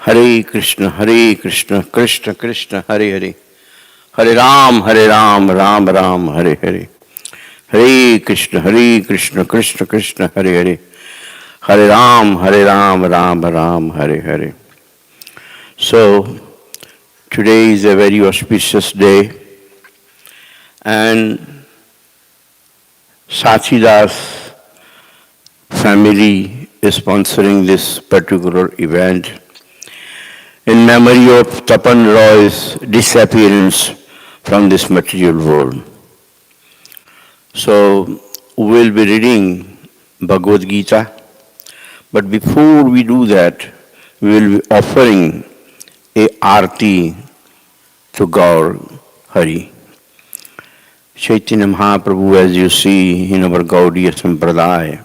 Hare Krishna, Krishna Krishna, Hare Hare. Hare Ram, Ram Ram, Hare Hare. Hare Krishna, Krishna Krishna, Hare Hare. Hare Ram, Ram Ram, Hare Hare. So, today is a very auspicious day, and Sachidas family is sponsoring this particular event in memory of Tapan Roy's disappearance from this material world. So, we'll be reading Bhagavad Gita, but before we do that, we will be offering a arti to Gaur Hari. Chaitanya Mahaprabhu, as you see in our Gaudiya Sampradaya,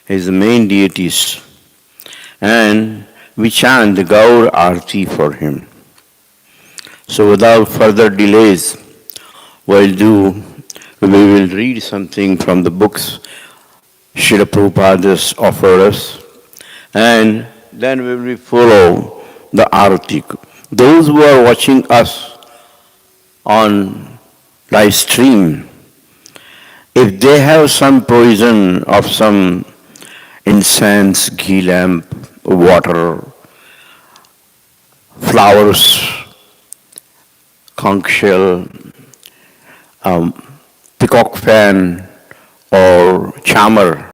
is the main deities, and we chant the Gaur Arti for him. So without further delays, we will read something from the books Srila Prabhupada has offered us, and then we will follow the Arti. Those who are watching us on live stream, if they have some provision of some incense, ghee lamp, water, flowers, conch shell, peacock fan, or charmer,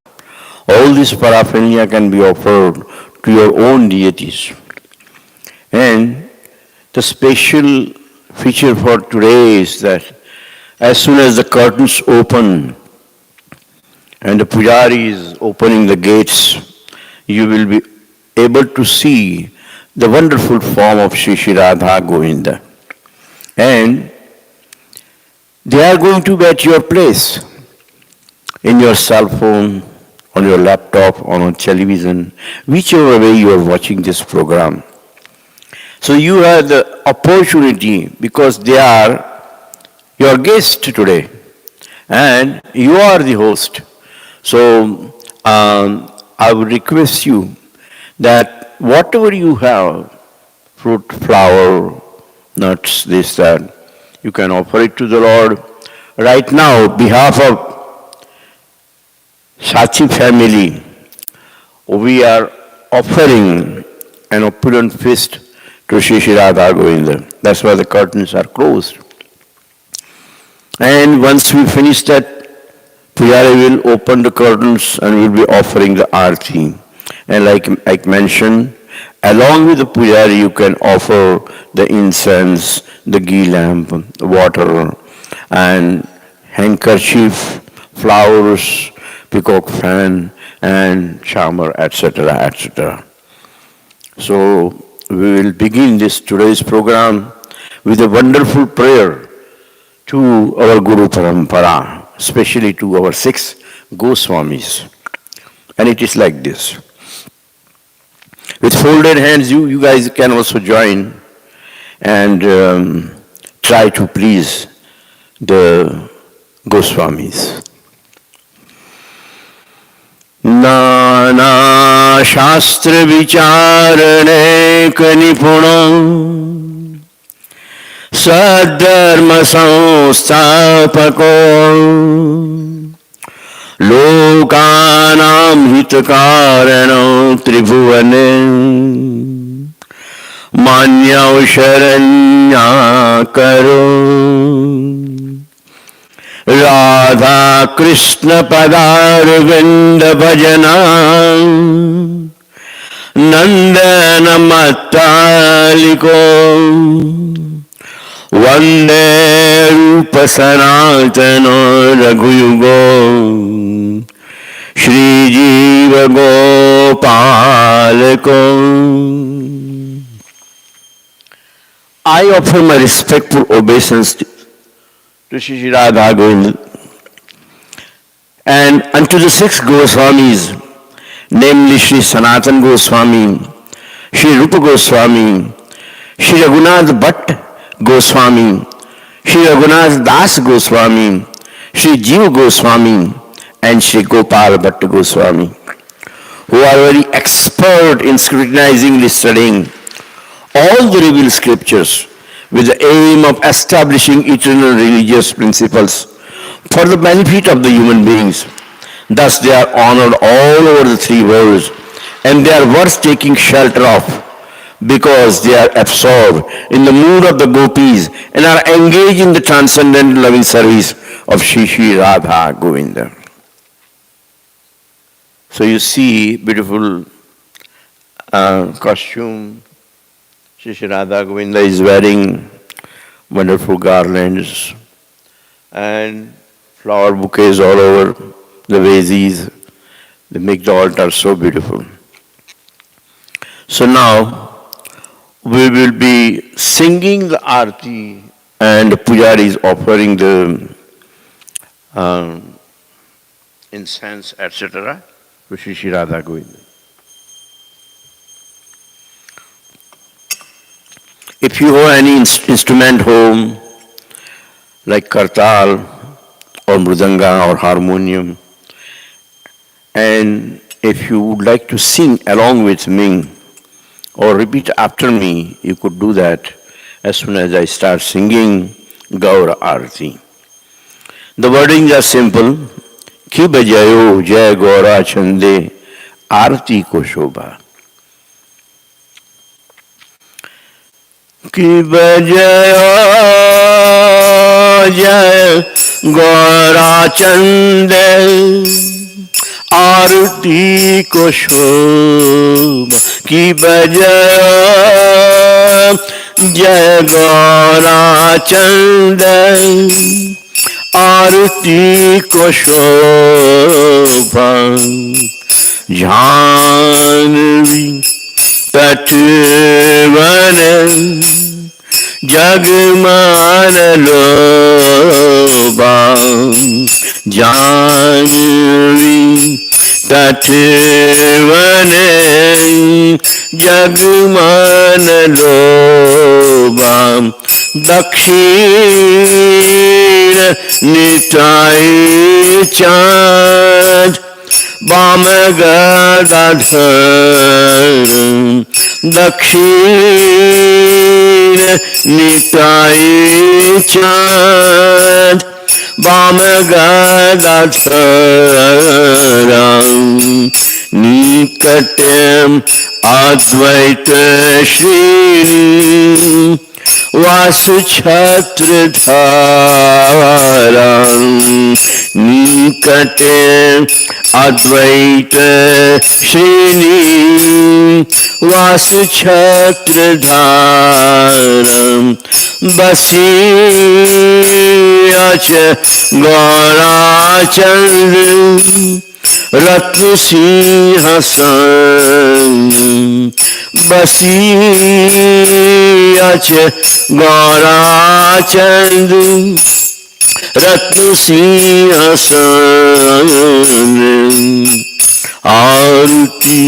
all this paraphernalia can be offered to your own deities. And the special feature for today is that as soon as the curtains open and the pujari is opening the gates, you will be able to see the wonderful form of Shri Shri Radha Govinda. And they are going to be at your place, in your cell phone, on your laptop, on a television, whichever way you are watching this program. So you have the opportunity, because they are your guest today, and you are the host. So I would request you that whatever you have, fruit, flower, nuts, this, that, you can offer it to the Lord. Right now, on behalf of Sachi family, we are offering an opulent feast to Shri Shri Radha Govinda. That's why the curtains are closed. And once we finish that, Pujari will open the curtains and we'll be offering the arti. And like I mentioned, along with the Pujari, you can offer the incense, the ghee lamp, water, and handkerchief, flowers, peacock fan, and charmer, etc., etc. So we will begin today's program with a wonderful prayer to our Guru Parampara, especially to our 6 Goswamis. And it is like this. With folded hands, you guys can also join and try to please the Goswamis. Nana Shastra Vicharane Kanipunam Sadharma Samstapako Lokanam Hitakaranam Tribhuvane Manya Sharanya Karo Radha Krishna Padarvinda Bhajana Nandana Mataliko Vande Rupa Sanatana Raghuyugo Shri Jiva Gopalako. I offer my respectful obeisance to Shri Shri Radha Govinda and unto the 6 Goswamis, namely Shri Sanatan Goswami, Shri Rupa Goswami, Shri Raghunath Bhatt Goswami, Shri Raghunath Das Goswami, Shri Jiva Goswami, and Shri Gopal Bhatt Goswami, who are very expert in scrutinizingly studying all the revealed scriptures with the aim of establishing eternal religious principles for the benefit of the human beings. Thus they are honored all over the three worlds, and they are worth taking shelter of, because they are absorbed in the mood of the gopis and are engaged in the transcendental loving service of Shri Shri Radha Govinda. So you see beautiful costume. Shri Shri Radha Govinda is wearing wonderful garlands and flower bouquets all over the vases. They make the altar so beautiful. So now we will be singing the arti and the pujari is offering the incense, etc. to Shri Shri Radha Govinda. If you have any instrument home, like kartal or mridanga or harmonium, and if you would like to sing along with me or repeat after me, you could do that as soon as I start singing Gaur Arti. The wordings are simple. Ki bajayo jai Gaura Chande Arti ko shobha. Ki bajayo jai Gaura Chande आरती को शोभा की बजाय जय गौरा चंद आरती को शोभा जानवी तटवन जगमान लोबा जानवी तटवने जगमान लोबा दक्षिण निताई चाँद वाम गदाधर दक्षिण निताई चाँद वाम गदाधर निकट अद्वैत श्री वासु छत्रधारा निकट अद्वैत श्री वासु छत्रधारा बसी अच गौराचंद्र रत्न सिंहासन बसी अच गौराचंद्र रत्न सिंहासन आरती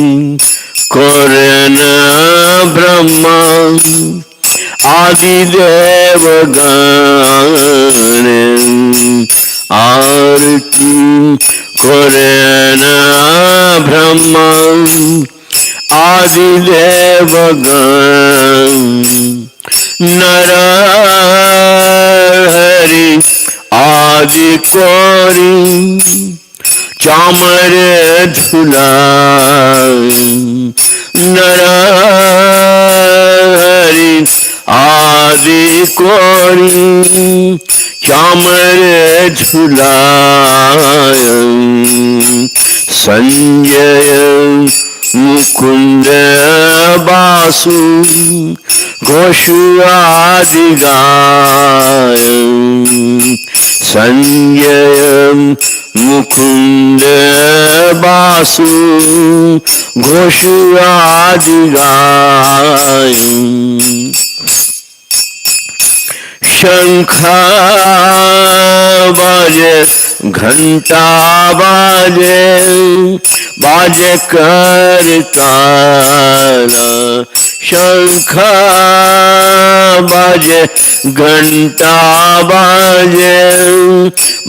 करन ब्रह्मा आदि देवगण आरती करन ब्रह्मा आदि देवगण नर हरि आदि कोरि चामर धुला नर हरि आदि कोरि चामर झुलाय संजय मुकुंद बासु घोषु आदि गाय संजय मुकुंद बासु घोषु आदि गाय शंखा बाजे घंटा बाजे बाजे करताला शंखा बाजे घंटा बाजे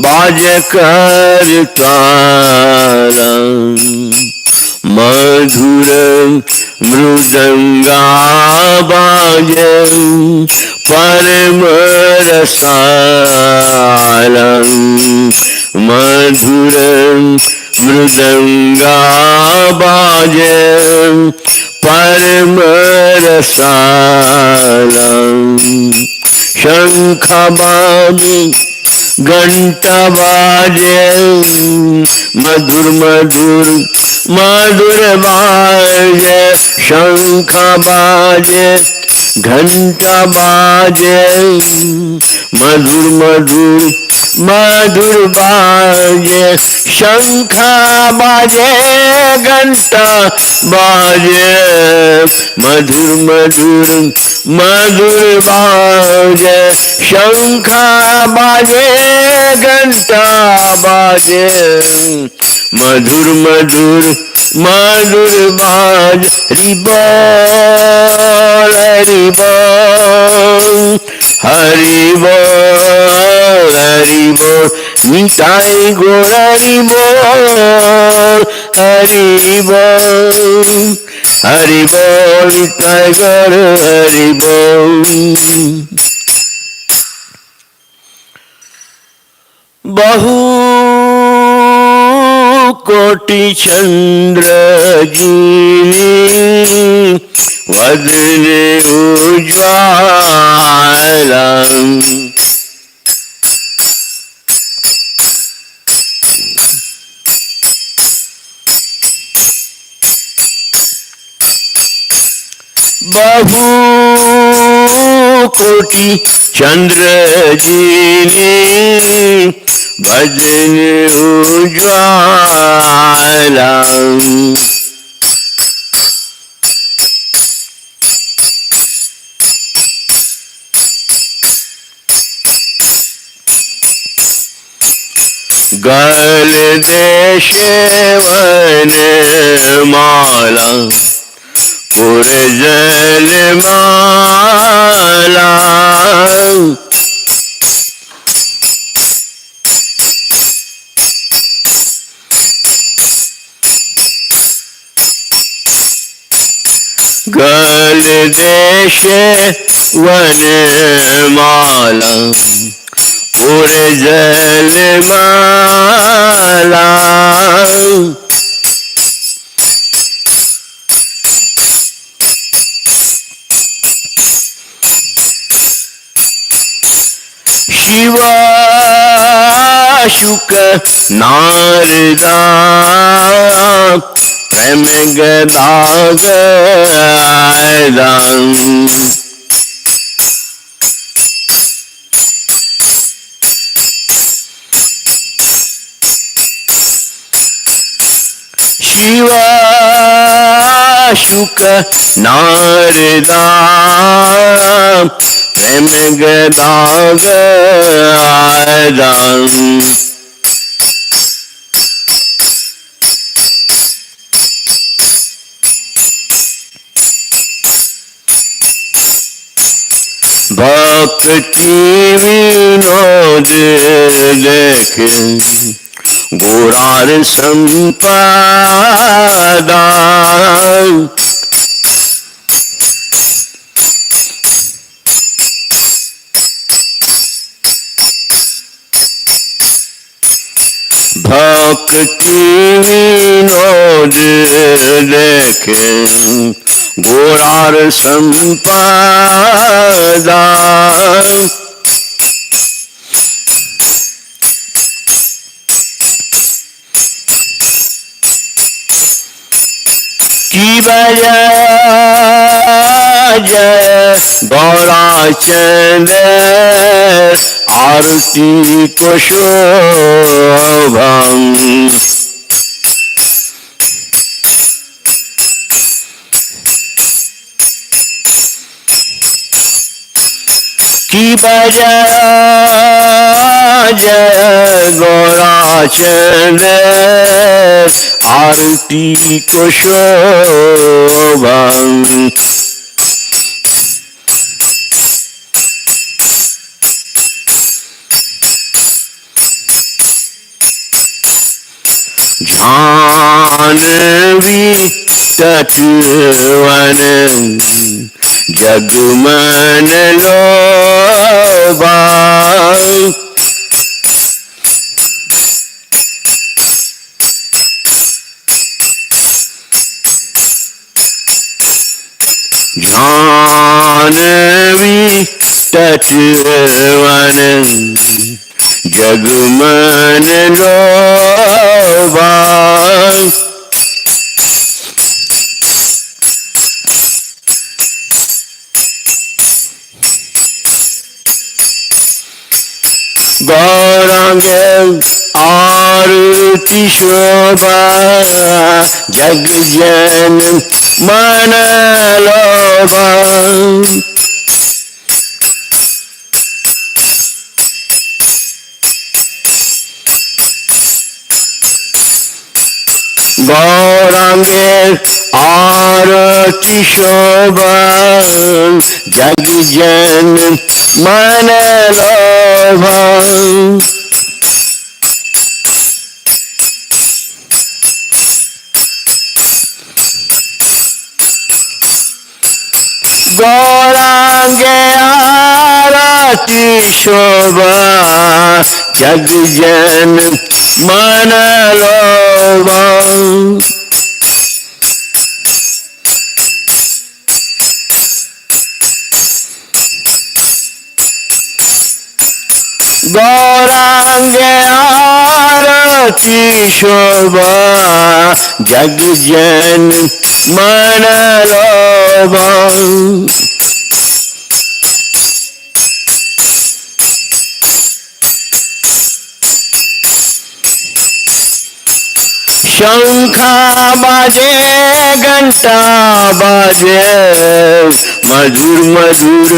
बाजे करताला मधुरं मृदंगाबाजं परमरसालं मधुरं मृदंगाबाजं परमरसालं शंखबाजं घंटा बाजे मधुर मधुर मधुर बाजे शंख बाजे घंटा बाजे मधुर मधुर मधुर बाजे शंख बाजे घंटा बाजे मधुर मधुर मधुर बाजे शंख बाजे घंटा बाजे मधुर मधुर मधुर बाज रिबोल रिबोल हरि बोल हरि बोल निताई गौर हरि बोल हरि बोल हरि बोल निताई गौर हरि बोल। बहु कोटि चंद्र जीनी वदन उज्ज्वला बहु कोटि चंद्र जीनी भजन उज्ज्वला गल देश वन माला पुर जल माला गल देश वन माला पुर जल माला शिवा शुक नारदा प्रेम गदागदा शिवा शुक नारदा प्रेम गदागदा भक्ति विनोद देख गोरार संपादा भक्ति विनोद देखे गोरार संपादा की बजा जय गौराचंद आरती को शोभम की बजा जय गौराचंद आरती को शोभम जानवी तटवन जगमन लोबा जानवी तटवन जगमन लोबा गौरांगे आरती शोभा जग जन मन लोभा गौरांगे आरती शोभा जग जन मन लोभा गौरांगे आरती शोभा जग जन मन लोभा गौरांगे आरती शोभा जग जन मन लोभा शंखा बाजे घंटा बाजे मधुर मधुर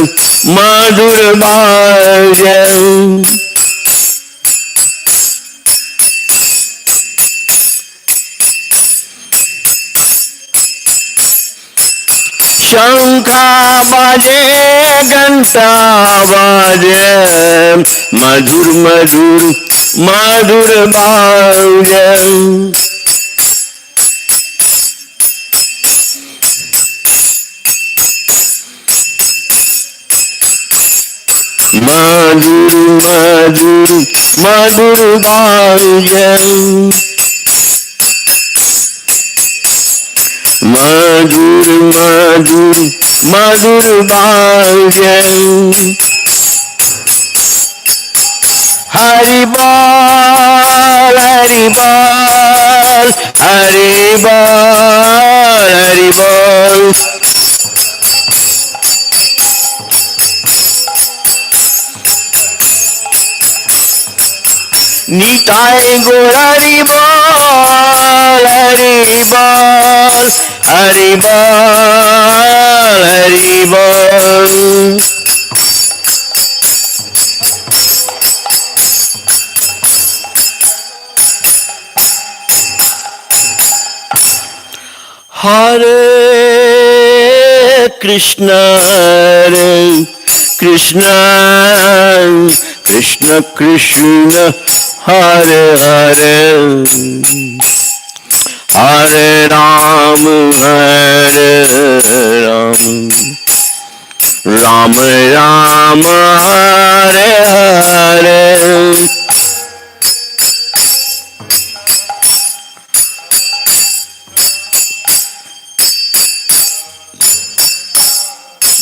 मधुर बाजे शंखा बाजे घंटा बाजे मधुर मधुर मधुर बाजे मधुर मधुर मधुर बाजे मधुर मधुर मधुर बाजे हरि बोल हरि बोल हरि बोल हरि बोल निताय गौर हरि बोल हरि बोल हरि बोल हरि बोल हरे Krishna Krishna Krishna Krishna Hare Hare Hare Ram Ram Ram Hare Hare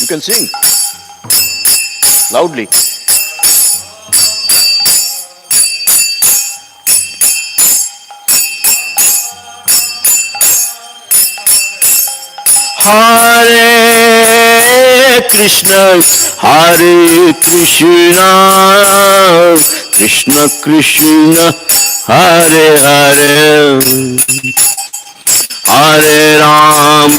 You can sing loudly. Hare Krishna Krishna Krishna Hare Hare Hare Ram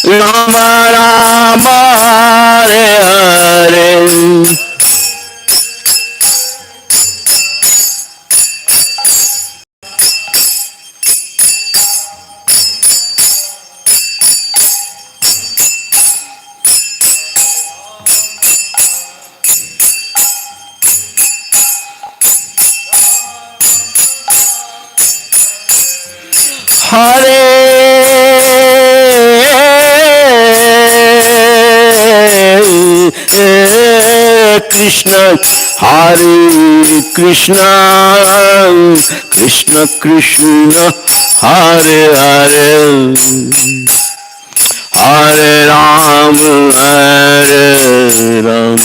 Rama Rama Hare Hare Hare Krishna, Hare Krishna, Krishna Krishna, Hare Hare, Hare Ram, Hare Ram,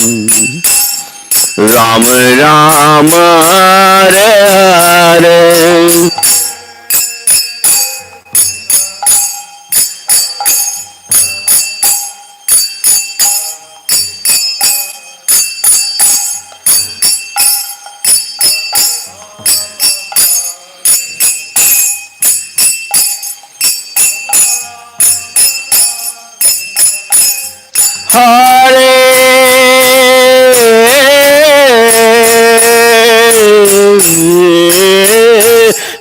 Ram Ram, Hare Hare. Hare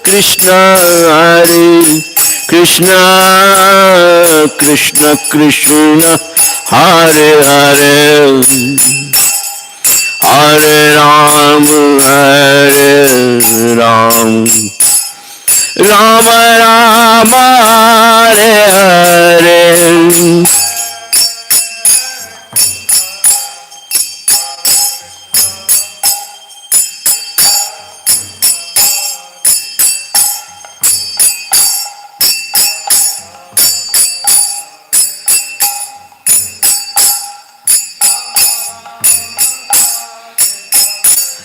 Krishna, Hare Krishna, Krishna Krishna, Hare Hare, Hare Ram, Hare Ram, Ram Ram, Hare Hare.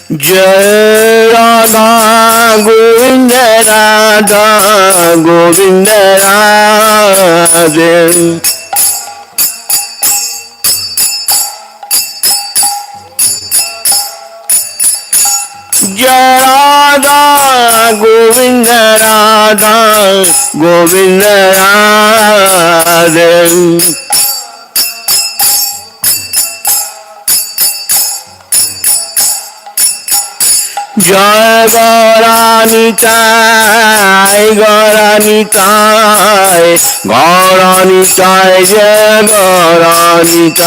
Jai Radha Govinda, Radha Govinda Radhe. Jai Radha Govinda, Radha Govinda Radhe. Jai Gauranitai, Gauranitai, Gauranitai, Jai Gauranitai.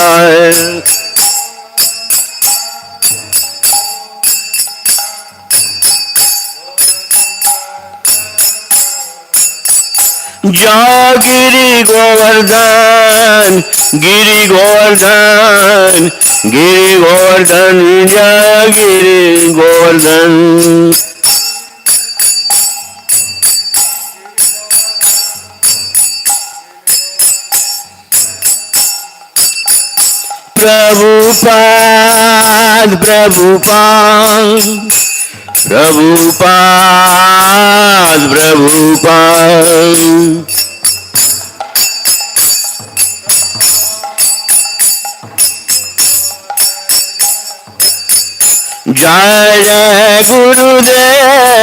Jai Giri Govardhan, Giri Govardhan, Giri Govardhan, Jai Giri Govardhan. Prabhupada, Prabhupada, Prabhupada, Prabhupada. Jai Jai Gurudev,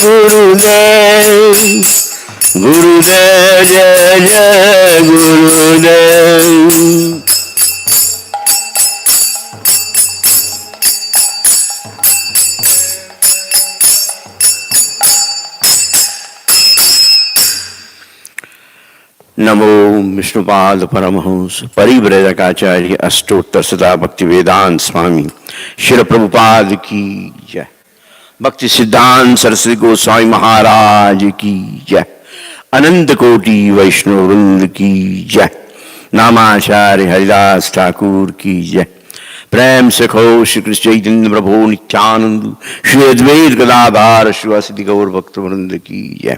Gurudev, Gurudev, Jai Jai Gurudev. नमो विष्णुपाद परमहंस परिव्रजकाचार्य अष्टोत्तर सदा भक्ति वेदांत स्वामी श्री प्रभुपाद की जय। भक्ति सिद्धांत सरस्वती गोस्वामी महाराज की जय। अनंत कोटि वैष्णव वृंद की जय। नामाचार्य हरिदास ठाकुर की जय। प्रेम से खो श्री कृष्ण चैतन्य प्रभु नित्यानंद श्री अद्वैत गदाधार शिवासिद्धि गौर भक्त वृंद की जय।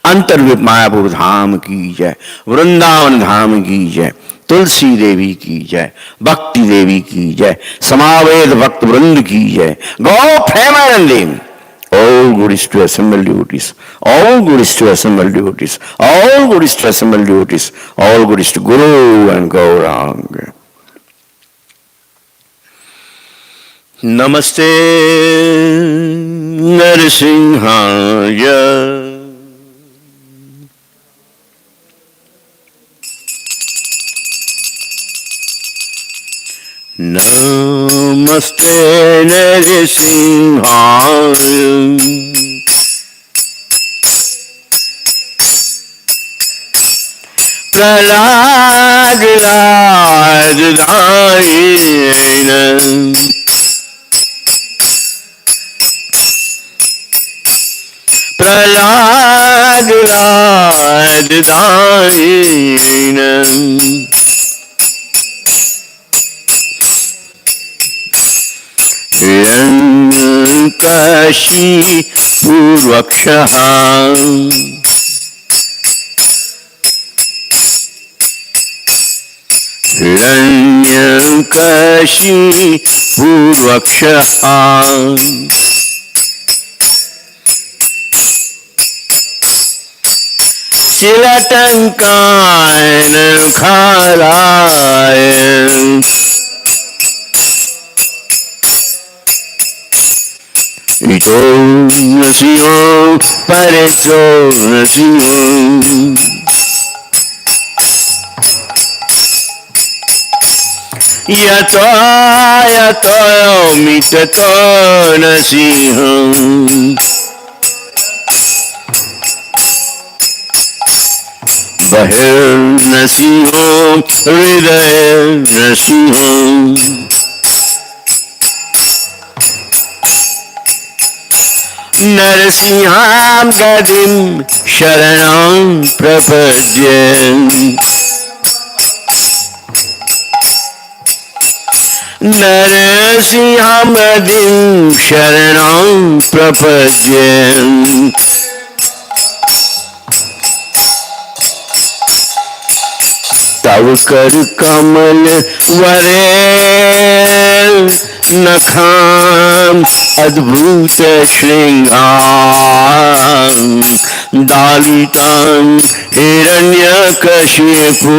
अंतर्विप मायापुर धाम की जय। वृंदावन धाम की जय। तुलसी देवी की जय। भक्ति देवी की जय। समावेद भक्त वृंद की जय। गौ Premanandi. All good is to assemble devotees. All good is to assemble devotees. All good is to assemble devotees. All good is to Guru and Gauranga. Namaste Narasimhaya. Namaste Narasimhaya. Prahlad Radhayena. Prahlad लाद दायन हिरण्यकाशी पूर्वक्षः हिरण्यकाशी पूर्वक्षः शिलटंकायन खारायन इतो नसियो परेचो नसियो यतो यतो मिततो नसियो बहिर्नसिंहो हृदय नसिंहो नरसिंहां गदिं शरणं प्रपद्ये नरसिंहां गदिं शरणं प्रपद्ये तव कर कमल वरे नखाम अद्भुत श्रृंगार दालितां हिरण्यकशिपु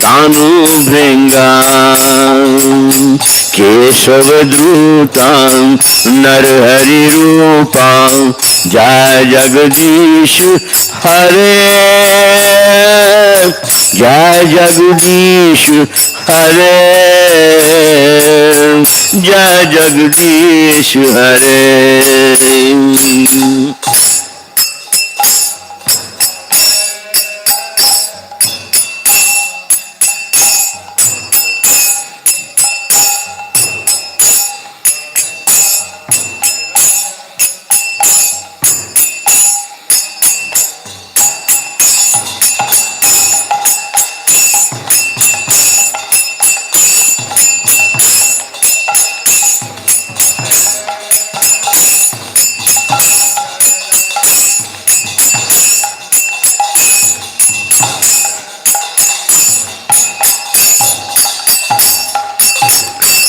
तानु भृंगां केशवद्रुतां नरहरि रूपां जय जगदीश हरे जय जगदीश हरे जय जगदीश हरे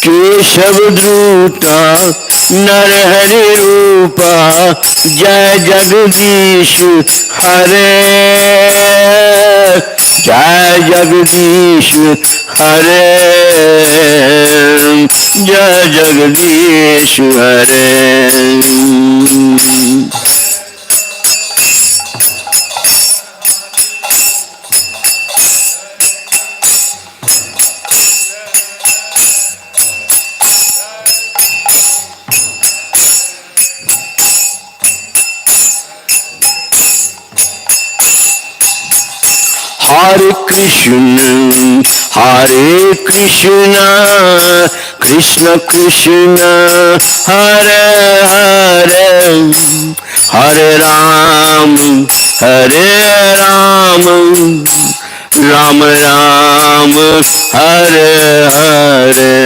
केशवद्रुता नरहरि रूपा जय जगदीश हरे जय जगदीश हरे जय जगदीश हरे Hare Krishna, Krishna Krishna, Hare Hare, Hare Ram, Ram Ram, Hare Hare.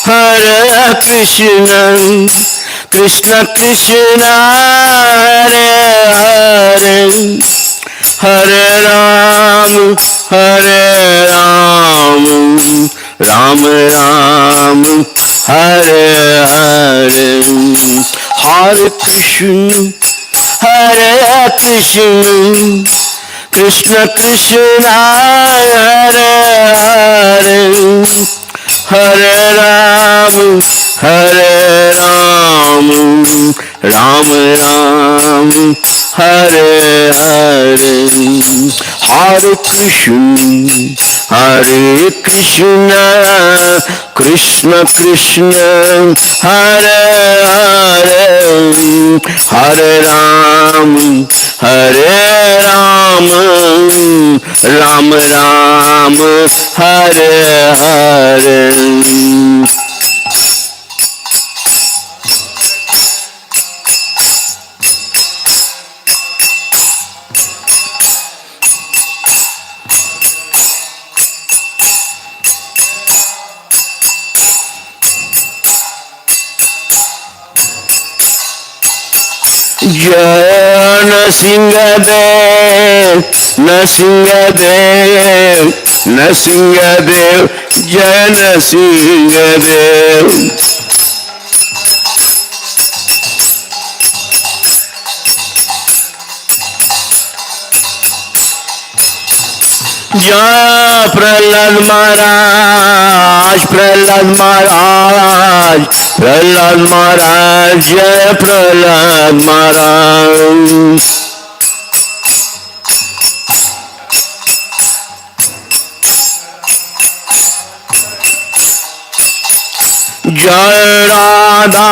Hare Krishna, Krishna Krishna, Hare Hare, Hare Ram, Ram Ram, Hare Hare. Hare Krishna, Krishna Krishna, Hare Hare, Hare Ram, Ram Ram, Hare Hare. Hare Krishna, Hare Krishna, Krishna Krishna, Hare Hare, Hare Ram, Hare Ram, Ram Ram, Hare Hare. Jai Nrsimhadev, Nrsimhadev, Nrsimhadev, Jai Nrsimhadev. Jai Prahlad Maharaj, Prahlad Maharaj, Prahlad Maharaj, Jai Prahlad Maharaj. Jai Radha,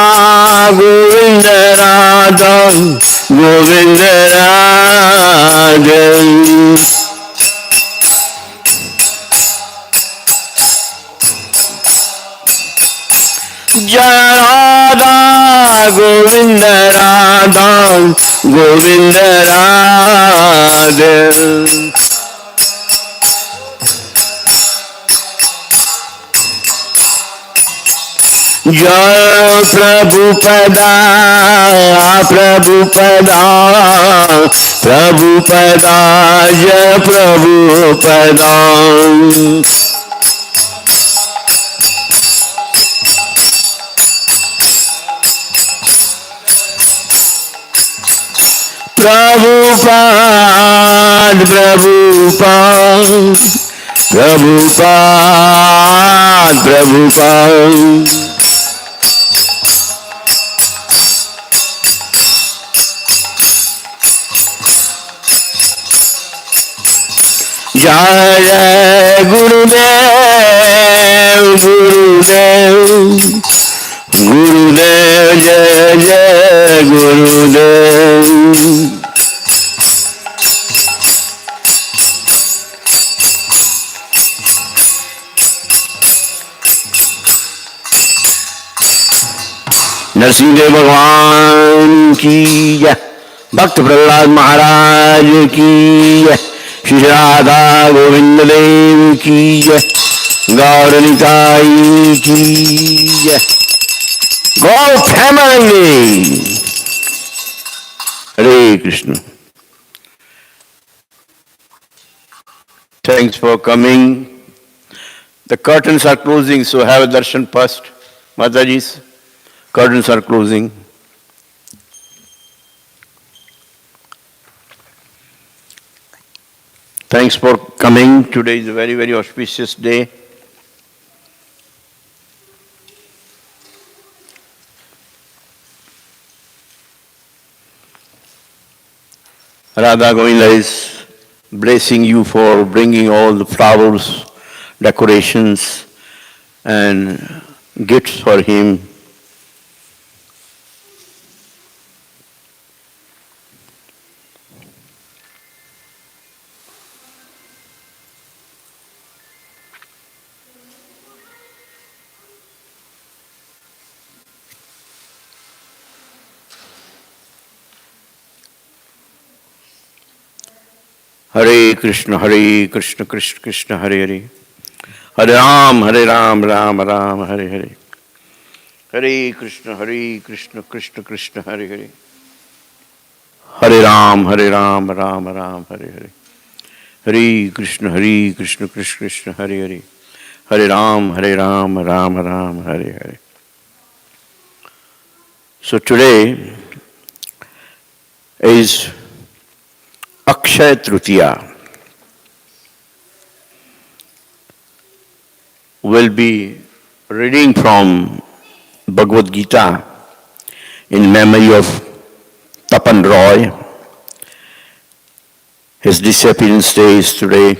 Govinda Radha, Govinda Radha. Jai Radha, Govinda Radha, Govinda Radha. Jai Prabhupada, Prabhupada, Prabhupada, Jai Prabhupada. Prabhupada, Prabhupada, Prabhupada, Prabhupada. Jai Jai Gurudev, Gurudev, Gurudev, Jai Jai Gurudev. Narasimhadeva भगवान की जय, भक्त प्रहलाद महाराज की जय, श्री राधा गोविंद देव की जय, गौर निताई की जय, गौ family. Hare Krishna. Thanks for coming. The curtains are closing, so have a darshan first. Mataji's curtains are closing. Thanks for coming. Today is a very, very auspicious day. Radha Govinda is blessing you for bringing all the flowers, decorations, and gifts for him. Hare Krishna, Krishna Krishna, Hare Hare. Hare Ram, Ram Ram, Hare Hare. Hare Krishna, Krishna Krishna, Hare Hare. Hare Ram, Ram Ram, Hare Hare. Hare Krishna, Krishna Hare Hare. Hare Ram, Ram Ram, Hare Hare. So today is Akshaya Tritiya. We'll be reading from Bhagavad Gita in memory of Tapan Roy. His disappearance day is today.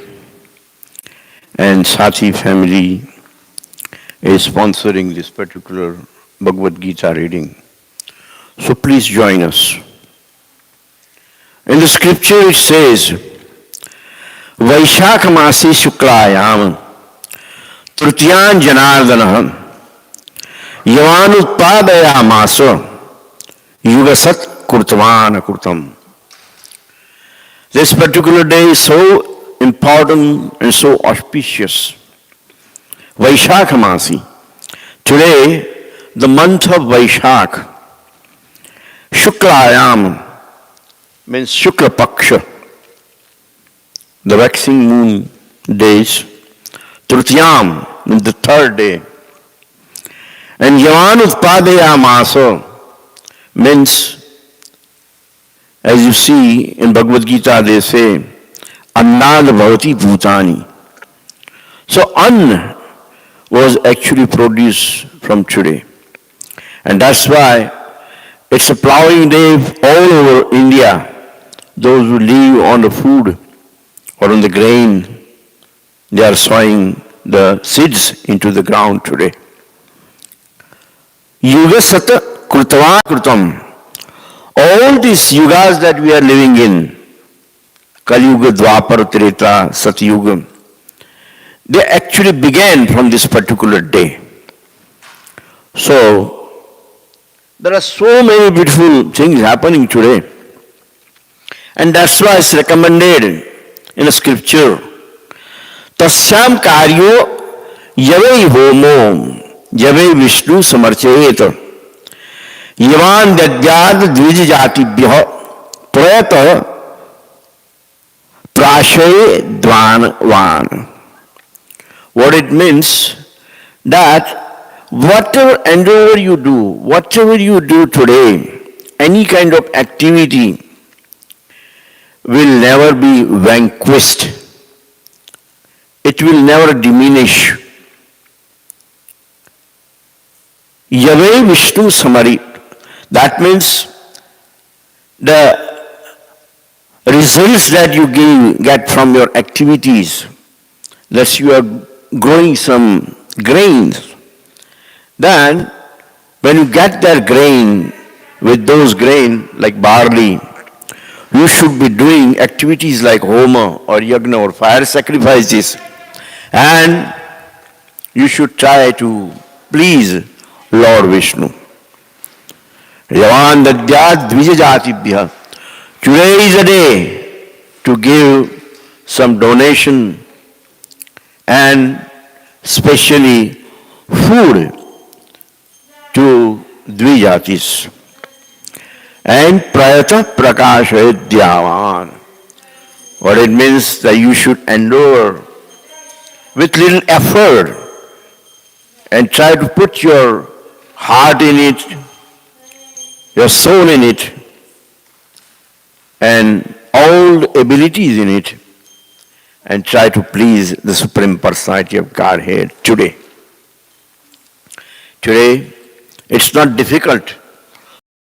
and Sathi family is sponsoring this particular Bhagavad Gita reading. So please join us. In the scripture it says, Vaishakha Masi Shuklayam Trutyan Janardana Yavanutpadaya Maso Yugasat Kurtavana Kurtam. This particular day is so important and so auspicious. Vaishakha Masi. Today, the month of Vaishak, Shuklayam means Shukla Paksha, the waxing moon days. Trutiyam means the third day. And Yavanutpadaya Maso means, as you see in Bhagavad Gita, they say, Annad Bhavati Bhutani. So Anna was actually produced from today. And that's why it's a plowing day all over India. Those who live on the food or on the grain, they are sowing the seeds into the ground today. Yuga Sata Krutava Krutam. All these yugas that we are living in, Kali Yuga, Dwapar, Treta, Satyuga, they actually began from this particular day. So, there are so many beautiful things happening today. And that's why it's recommended in the scripture. Tasyam karyo yavai homo yavai Vishnu samarchayeta yavan dadyad dvij jatibhyah prayata prashay dvanvan. What it means, that whatever endeavor you do, whatever you do today, any kind of activity will never be vanquished. It will never diminish. Yave Vishnu Samarit. That means the results that you get from your activities, that you are growing some grains, then when you get that grain, with those grain like barley, you should be doing activities like homa or yagna or fire sacrifices, and you should try to please Lord Vishnu. Yavan dadyat dvijajatibhyah. Today is a day to give some donation and especially food to Dvijatis. And prayata prakashayadhyavan. What it means that you should endure with little effort and try to put your heart in it, your soul in it, and all the abilities in it, and try to please the Supreme Personality of Godhead today. Today, it's not difficult.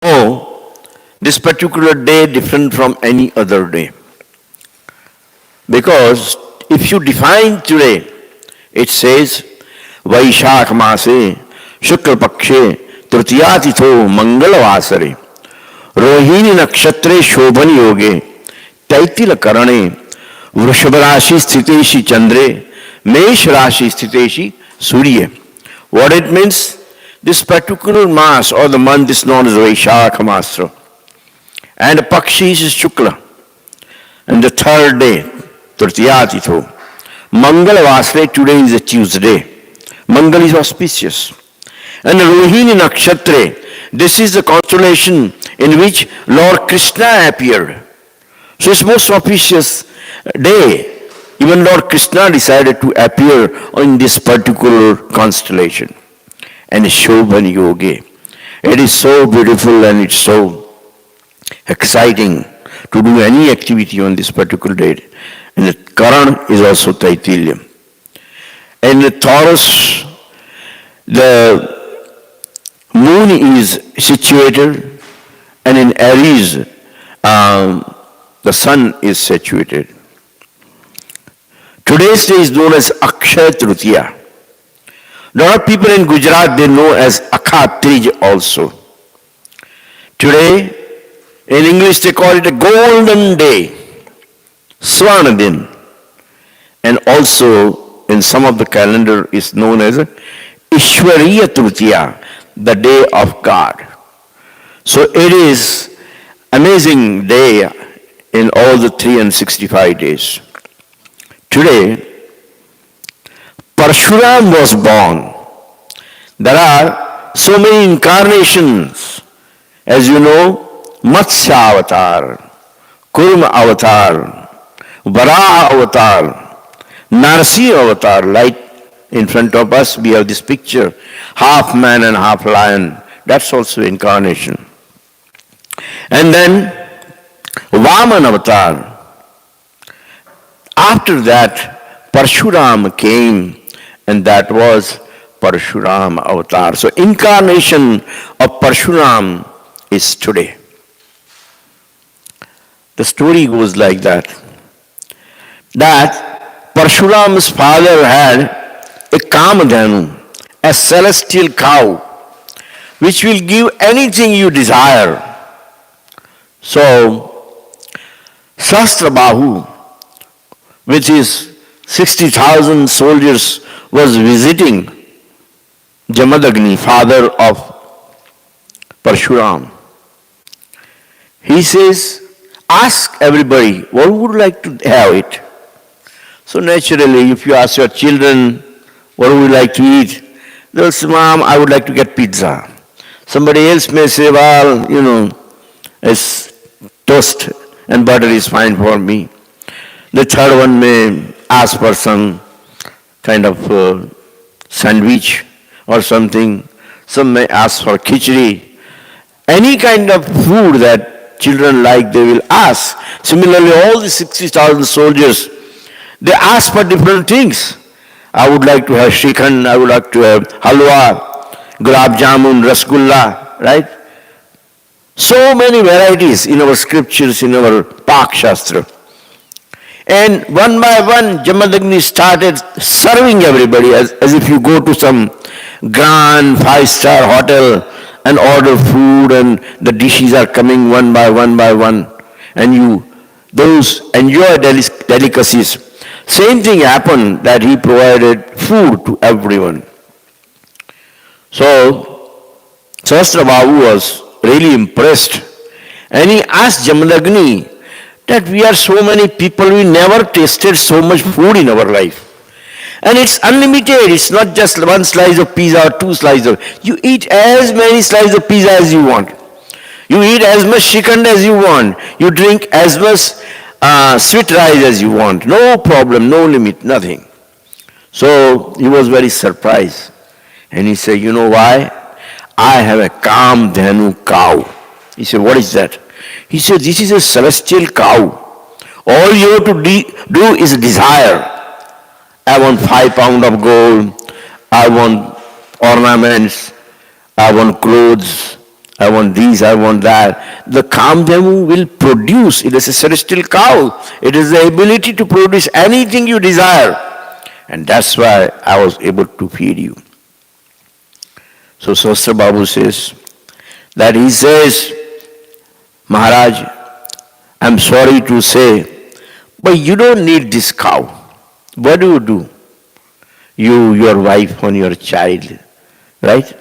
Oh, this particular day different from any other day. Because if you define today, it says, Vaishak Mase, Shukla Pakshe, Trutiyatitho Mangalavasare, Rohini Nakshatre Shobhan Yoge, Taitila Karane, Vrishab Rashi Sthiteshi Chandre, Mesh Rashi Sthiteshi Surya. What it means? This particular mass or the month is known as Vaishakha Masra. And the Pakshi is Shukla. And the third day, Trutiyatitho. Mangala Vasre, today is a Tuesday. Mangal is auspicious. And the Rohini Nakshatre, this is the constellation in which Lord Krishna appeared. So it's most auspicious day. Even Lord Krishna decided to appear in this particular constellation. And Shobhan Yogi. It is so beautiful and it's so exciting to do any activity on this particular day. And the Karan is also Taitilya. And the Taurus, the moon is situated, and in Aries, the sun is situated. Today's day is known as Akshaya Tritiya. A lot of people in Gujarat, they know as Akha Trij also. Today, in English, they call it a golden day, Swarna Din. And also, in some of the calendar, is known as Ishwariya Tritiya, the day of God. So it is amazing day in all the 365 days. Today, Parshuram was born. There are so many incarnations. As you know, Matsya Avatar, Kurma Avatar, Varaha Avatar, Narsimha Avatar. Right in front of us, we have this picture, half man and half lion. That's also incarnation. And then Vaman Avatar. After that, Parshuram came, and that was Parshuram Avatar. So incarnation of Parshuram is today. The story goes like that. That Parshuram's father had a Kamadhanu, a celestial cow, which will give anything you desire. So, Sahasrabahu, with his 60,000 soldiers, was visiting Jamadagni, father of Parshuram. He says, ask everybody, what would you like to have it? So naturally, if you ask your children, what would you like to eat? They'll say, Mom, I would like to get pizza. Somebody else may say, well, it's toast and butter is fine for me. The third one may ask for some kind of sandwich or something. Some may ask for khichdi. Any kind of food that children like, they will ask. Similarly, all the 60,000 soldiers, they ask for different things. I would like to have shrikhand, I would like to have halwa, gulab jamun, rasgulla, right? So many varieties in our scriptures, in our Pak Shastra. And one by one, Jamadagni started serving everybody as if you go to some grand 5-star hotel and order food and the dishes are coming one by one by one. And those enjoy delicacies. Same thing happened that he provided food to everyone. So, Sahasrabahu was really impressed. And he asked Jamadagni that we are so many people, we never tasted so much food in our life. And it's unlimited. It's not just one slice of pizza or two slices of. You eat as many slices of pizza as you want. You eat as much shrikhand as you want. You drink as much sweet rice as you want. No problem, no limit, nothing. So he was very surprised. And he said, you know why? I have a Kamadhanu cow. He said, what is that? He said, this is a celestial cow. All you have to do is desire. I want 5 pounds of gold. I want ornaments. I want clothes. I want this, I want that. The Kamadhanu will produce. It is a celestial cow. It is the ability to produce anything you desire. And that's why I was able to feed you. So Sahasrabahu says, that he says, Maharaj, I'm sorry to say, but you don't need this cow. What do? You, your wife, and your child, right?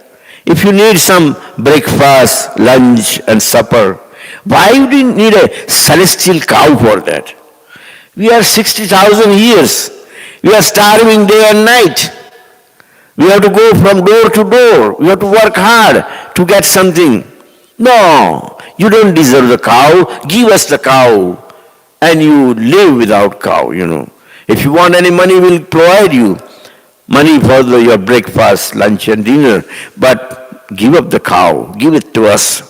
If you need some breakfast, lunch, and supper, why do you need a celestial cow for that? We are 60,000 years. We are starving day and night. We have to go from door to door. We have to work hard to get something. No, you don't deserve the cow. Give us the cow. And you live without cow, If you want any money, we'll provide you money for your breakfast, lunch, and dinner. But give up the cow. Give it to us.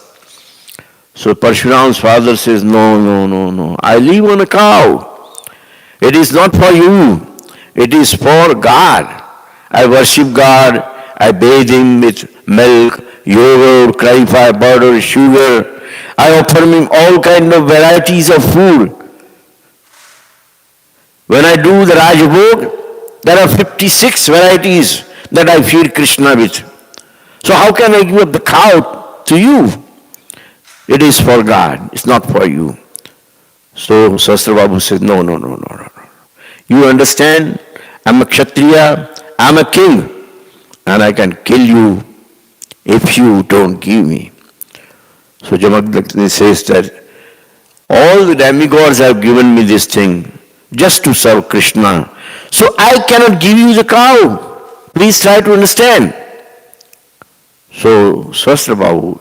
So Parshuram's father says, no. I live on a cow. It is not for you. It is for God. I worship God. I bathe him with milk, yogurt, clarified butter, sugar. I offer him all kinds of varieties of food. When I do the Rajbhog, there are 56 varieties that I feed Krishna with. So how can I give up the cow to you? It is for God, it's not for you. So Sahasra Babu says, no. You understand? I'm a Kshatriya, I'm a king, and I can kill you if you don't give me. So Jamadagni says that all the demigods have given me this thing just to serve Krishna. So I cannot give you the cow. Please try to understand. So Sahasra Babu,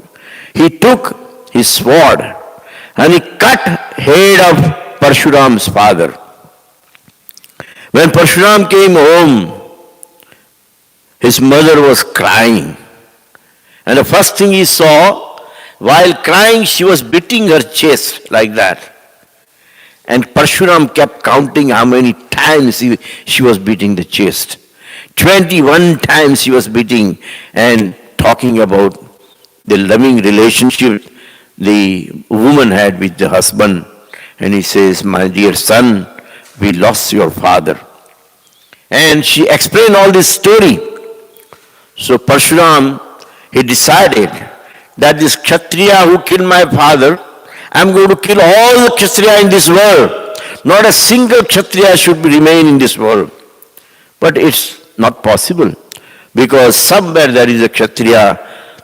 he took his sword and he cut head of Parshuram's father. When Parshuram came home, his mother was crying. And the first thing he saw, while crying, she was beating her chest like that. And Parshuram kept counting how many times she was beating the chest. 21 times she was beating and talking about the loving relationship the woman had with the husband. And he says, my dear son, we lost your father. And she explained all this story. So Parshuram, he decided that this Kshatriya who killed my father, I'm going to kill all the Kshatriya in this world. Not a single Kshatriya should remain in this world. But it's not possible. Because somewhere there is a Kshatriya,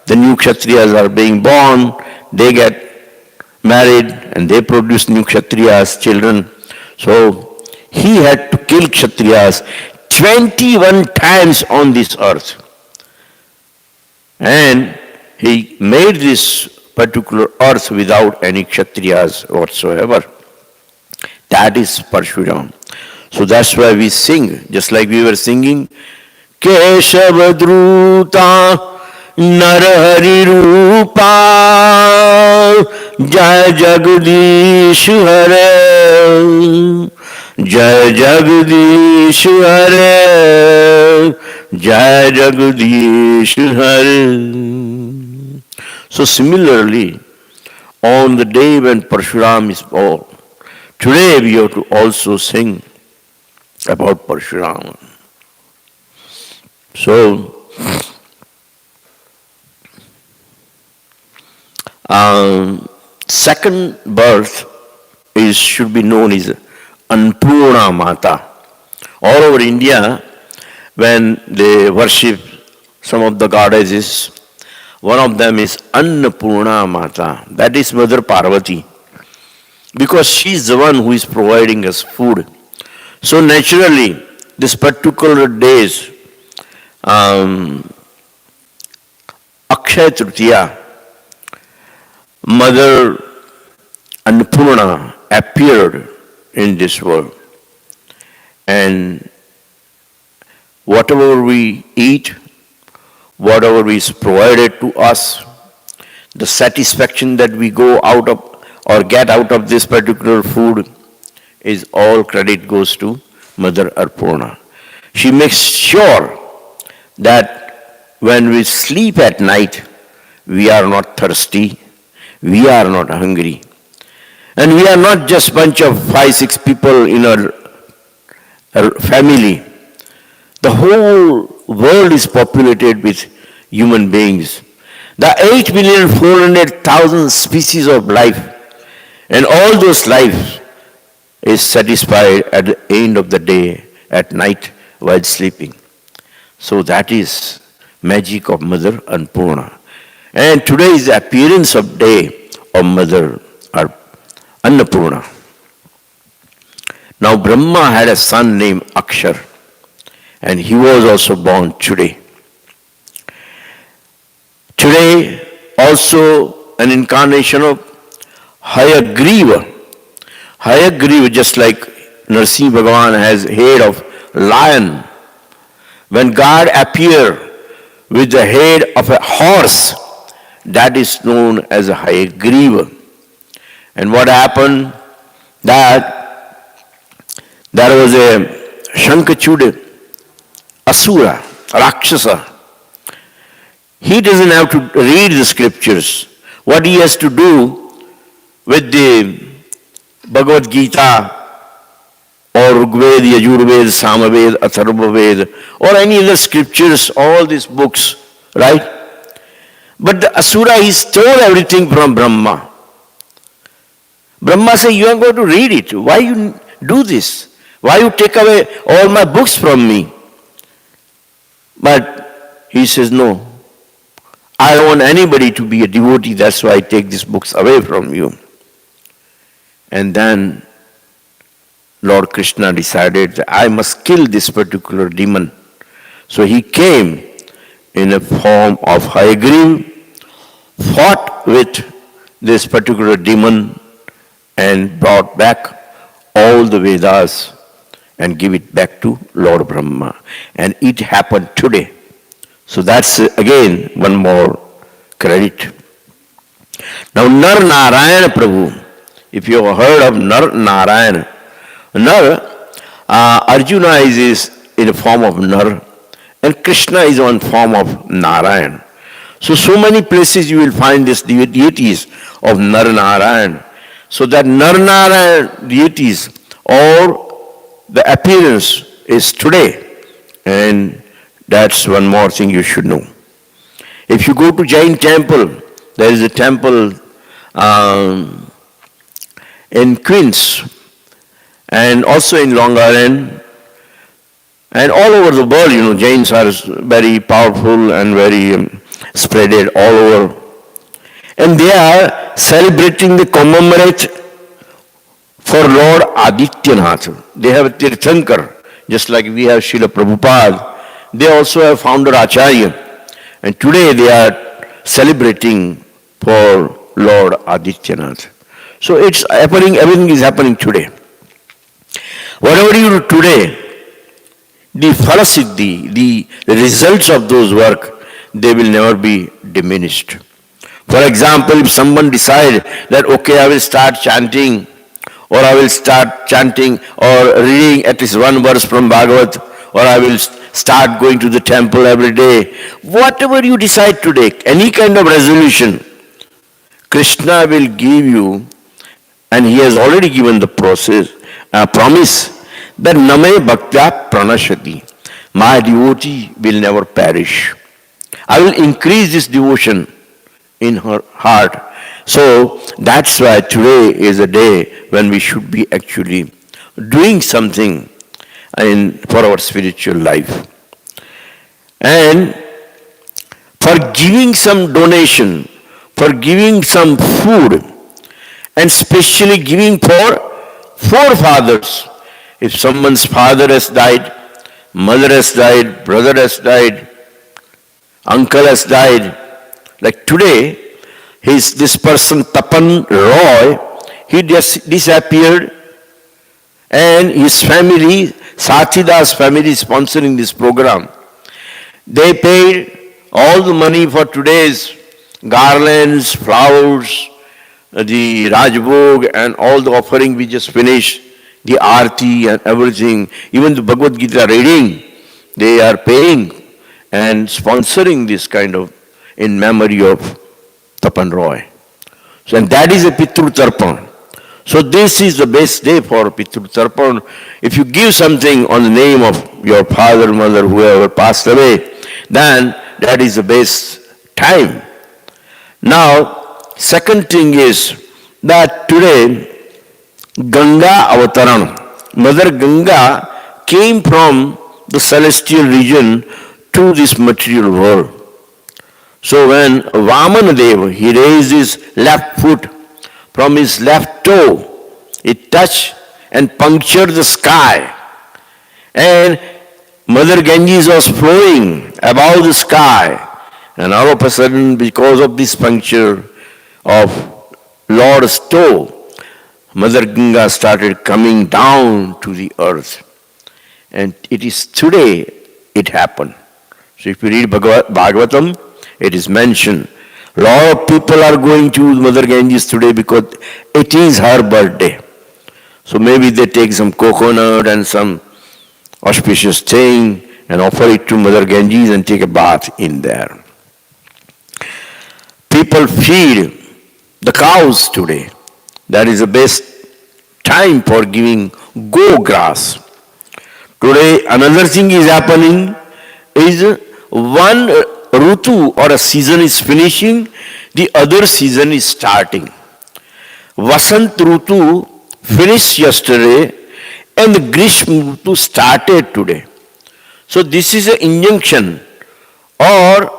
the new Kshatriyas are being born, they get married and they produce new Kshatriyas, children. So he had to kill Kshatriyas 21 times on this earth. And he made this particular earth without any Kshatriyas whatsoever. That is Parshuram. So that's why we sing, just like we were singing, Keshavadruta Narahari Rupa Jai Jagadish Hare Jai Jagadish Hare Jai Jagadish Hare. So similarly, on the day when Parshuram is born, today we have to also sing about Parshuram. So, second birth should be known as Annapurna Mata. All over India, when they worship some of the goddesses, one of them is Annapurna Mata. That is Mother Parvati. Because she is the one who is providing us food. So naturally, this particular days, Akshaya Tritiya, Mother Annapurna appeared in this world. And whatever we eat, whatever is provided to us, the satisfaction that we go out of or get out of this particular food is all credit goes to Mother Annapurna. She makes sure that when we sleep at night, we are not thirsty, we are not hungry. And we are not just bunch of 5-6 people in our family. The whole world is populated with human beings. The 8,400,000 species of life, and all those lives is satisfied at the end of the day, at night, while sleeping. So that is magic of Mother Annapurna. And today is the appearance of day of Mother Annapurna. Now Brahma had a son named Akshar, and he was also born today. Today also an incarnation of Hayagriva. Hayagriva, just like Narsimha Bhagavan has head of lion. When God appeared with the head of a horse, that is known as a Hayagriva. And what happened? That there was a Shankachuda, Asura, Rakshasa. He doesn't have to read the scriptures. What he has to do with the Bhagavad Gita or Rigved, Yajurved, Samaved, Atharvaved, or any other scriptures, all these books, right? But the Asura, he stole everything from Brahma. Brahma said, you are going to read it. Why you do this? Why you take away all my books from me? But he says, no. I don't want anybody to be a devotee, that's why I take these books away from you. And then Lord Krishna decided that I must kill this particular demon. So he came in a form of Hayagriva, fought with this particular demon and brought back all the Vedas and give it back to Lord Brahma. And it happened today. So that's again one more credit. Now Nar Narayana Prabhu, if you have heard of Nar Narayana, Nar, Arjuna is in the form of Nar and Krishna is on form of Narayan. So many places you will find these deities of Nar Narayan. So that Nar Narayan deities or the appearance is today. And that's one more thing you should know. If you go to Jain temple, there is a temple in Queens and also in Long Island and all over the world. Jains are very powerful and very spreaded all over. And they are celebrating the commemorate for Lord Adityanath. They have a Tirthankar, just like we have Srila Prabhupada. They also have founder Acharya. And today they are celebrating for Lord Adityanath. So it's happening, everything is happening today. Whatever you do today, the phalasiddhi, the results of those work, they will never be diminished. For example, if someone decides that, okay, I will start chanting, or I will start chanting or reading at least one verse from Bhagavad, or I will start going to the temple every day, whatever you decide to take, any kind of resolution, Krishna will give you, and he has already given the promise that Name Bhaktya Pranashati, my devotee will never perish. I will increase this devotion in her heart. So that's why today is a day when we should be actually doing something for our spiritual life. And for giving some donation, for giving some food, and especially giving for forefathers. If someone's father has died, mother has died, brother has died, uncle has died, like today, this person Tapan Roy, he just disappeared, and his family, Sathida's family, sponsoring this program. They paid all the money for today's garlands, flowers, the Rajbhog and all the offering we just finished, the Aarti and everything, even the Bhagavad Gita reading, they are paying and sponsoring this kind of in memory of Tapan Roy. So, and that is a Pitru Tarpan. So this is the best day for Pitru Tarpan. If you give something on the name of your father, mother, whoever passed away, then that is the best time. Now, second thing is that today, Ganga Avataran, Mother Ganga came from the celestial region to this material world. So when Vamanadeva, he raised his left foot from his left toe, it touched and punctured the sky. And Mother Ganges was flowing above the sky. And all of a sudden, because of this puncture of Lord's toe, Mother Ganga started coming down to the earth. And it is today it happened. So if you read Bhagavatam, it is mentioned. A lot of people are going to Mother Ganges today because it is her birthday. So maybe they take some coconut and some auspicious thing and offer it to Mother Ganges and take a bath in there. People feed the cows today. That is the best time for giving go grass. Today another thing is happening is one Rutu or a season is finishing, the other season is starting. Vasant Rutu finished yesterday and the Grishma Rutu started today. So this is an injunction, or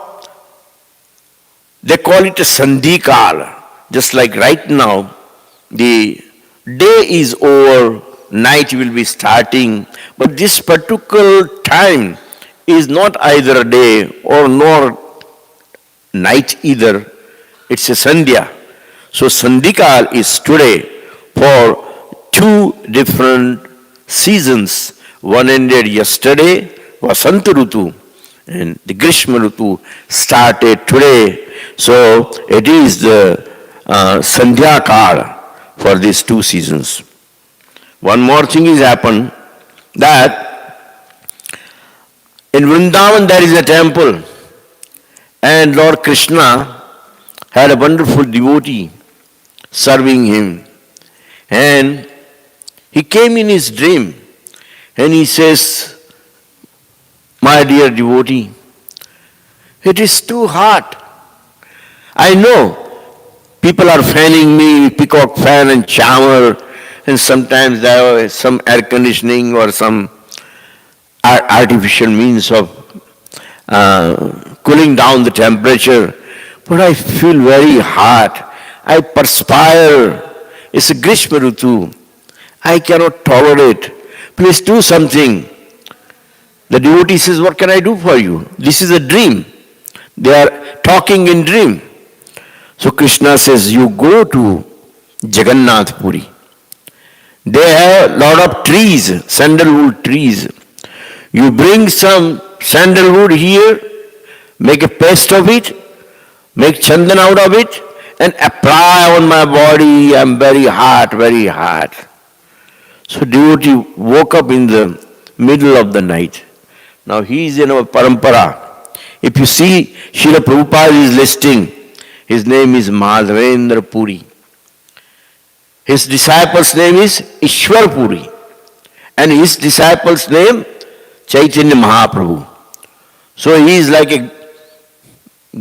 they call it a Sandhikal. Just like right now, the day is over, night will be starting, but this particular time is not either a day or nor night either. It's a Sandhya. So Sandhikal is today for two different seasons. One ended yesterday, Vasanta Rutu, and the Grishma Rutu started today. So it is the Sandhya Kal for these two seasons. One more thing has happened, that in Vrindavan there is a temple, and Lord Krishna had a wonderful devotee serving him. And he came in his dream and he says, my dear devotee, it is too hot. I know people are fanning me, peacock fan and charmer, and sometimes there is some air conditioning or some artificial means of cooling down the temperature. But I feel very hot. I perspire. It's a Grishma Rutu. I cannot tolerate. Please do something. The devotee says, what can I do for you? This is a dream. They are talking in dream. So Krishna says, you go to Jagannath Puri. They have a lot of trees, sandalwood trees. You bring some sandalwood here, make a paste of it, make chandan out of it, and apply on my body. I'm very hot, very hot. So devotee woke up in the middle of the night. Now he is in our parampara. If you see, Srila Prabhupada is listing, his name is Madhavendra Puri. His disciple's name is Ishwar Puri. And his disciple's name, Chaitanya Mahaprabhu. So he is like a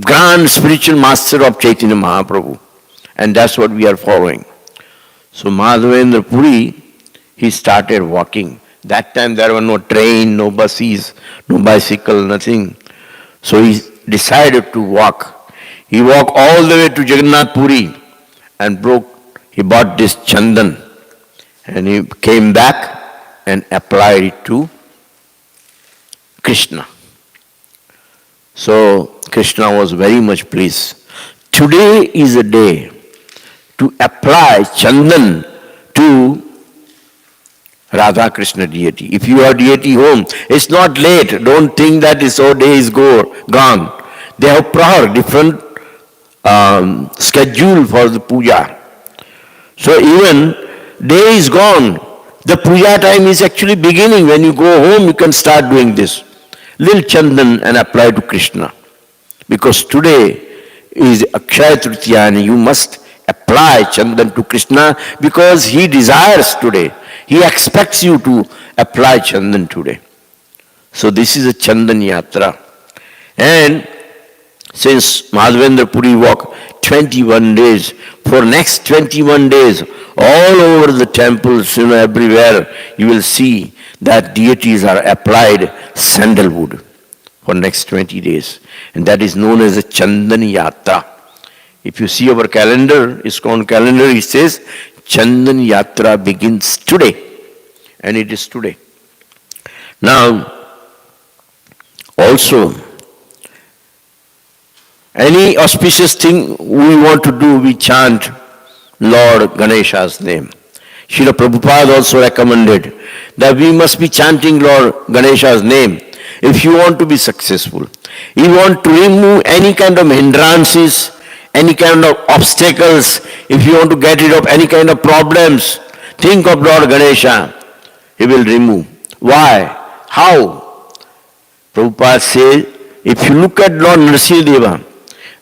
grand spiritual master of Chaitanya Mahaprabhu. And that's what we are following. So Madhavendra Puri, he started walking. That time there were no train, no buses, no bicycle, nothing. So he decided to walk. He walked all the way to Jagannath Puri and he bought this chandan. And he came back and applied it to Krishna. So Krishna was very much pleased. Today is a day to apply chandan to Radha Krishna deity. If you are deity home, it's not late. Don't think that this whole day is gone. They have prahar, different schedule for the puja. So even day is gone. The puja time is actually beginning. When you go home, you can start doing this. Little chandan and apply to Krishna. Because today is Akshaya Tritiya and you must apply chandan to Krishna because he desires today. He expects you to apply chandan today. So this is a Chandan Yatra. And since Madhavendra Puri walked 21 days, for next 21 days, all over the temples, everywhere, you will see that deities are applied sandalwood for next 20 days. And that is known as a Chandan Yatra. If you see our calendar, ISKCON calendar, it says Chandan Yatra begins today. And it is today. Now, also, any auspicious thing we want to do, we chant Lord Ganesha's name. Srila Prabhupada also recommended that we must be chanting Lord Ganesha's name if you want to be successful. You want to remove any kind of hindrances, any kind of obstacles, if you want to get rid of any kind of problems, think of Lord Ganesha. He will remove. Why? How? Prabhupada says, if you look at Lord Nrsimhadeva,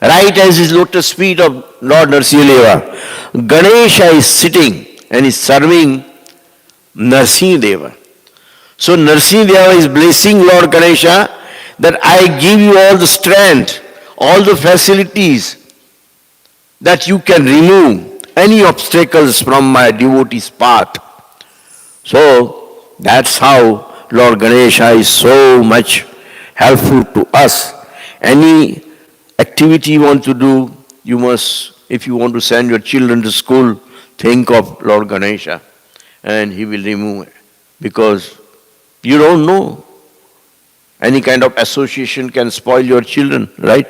right as his lotus feet of Lord Nrsimhadeva, Ganesha is sitting and is serving Narsinhdeva. So Narsinhdeva is blessing Lord Ganesha that I give you all the strength, all the facilities that you can remove any obstacles from my devotee's path. So that's how Lord Ganesha is so much helpful to us. Any activity you want to do, you must, if you want to send your children to school, think of Lord Ganesha and he will remove it. Because you don't know. Any kind of association can spoil your children, right?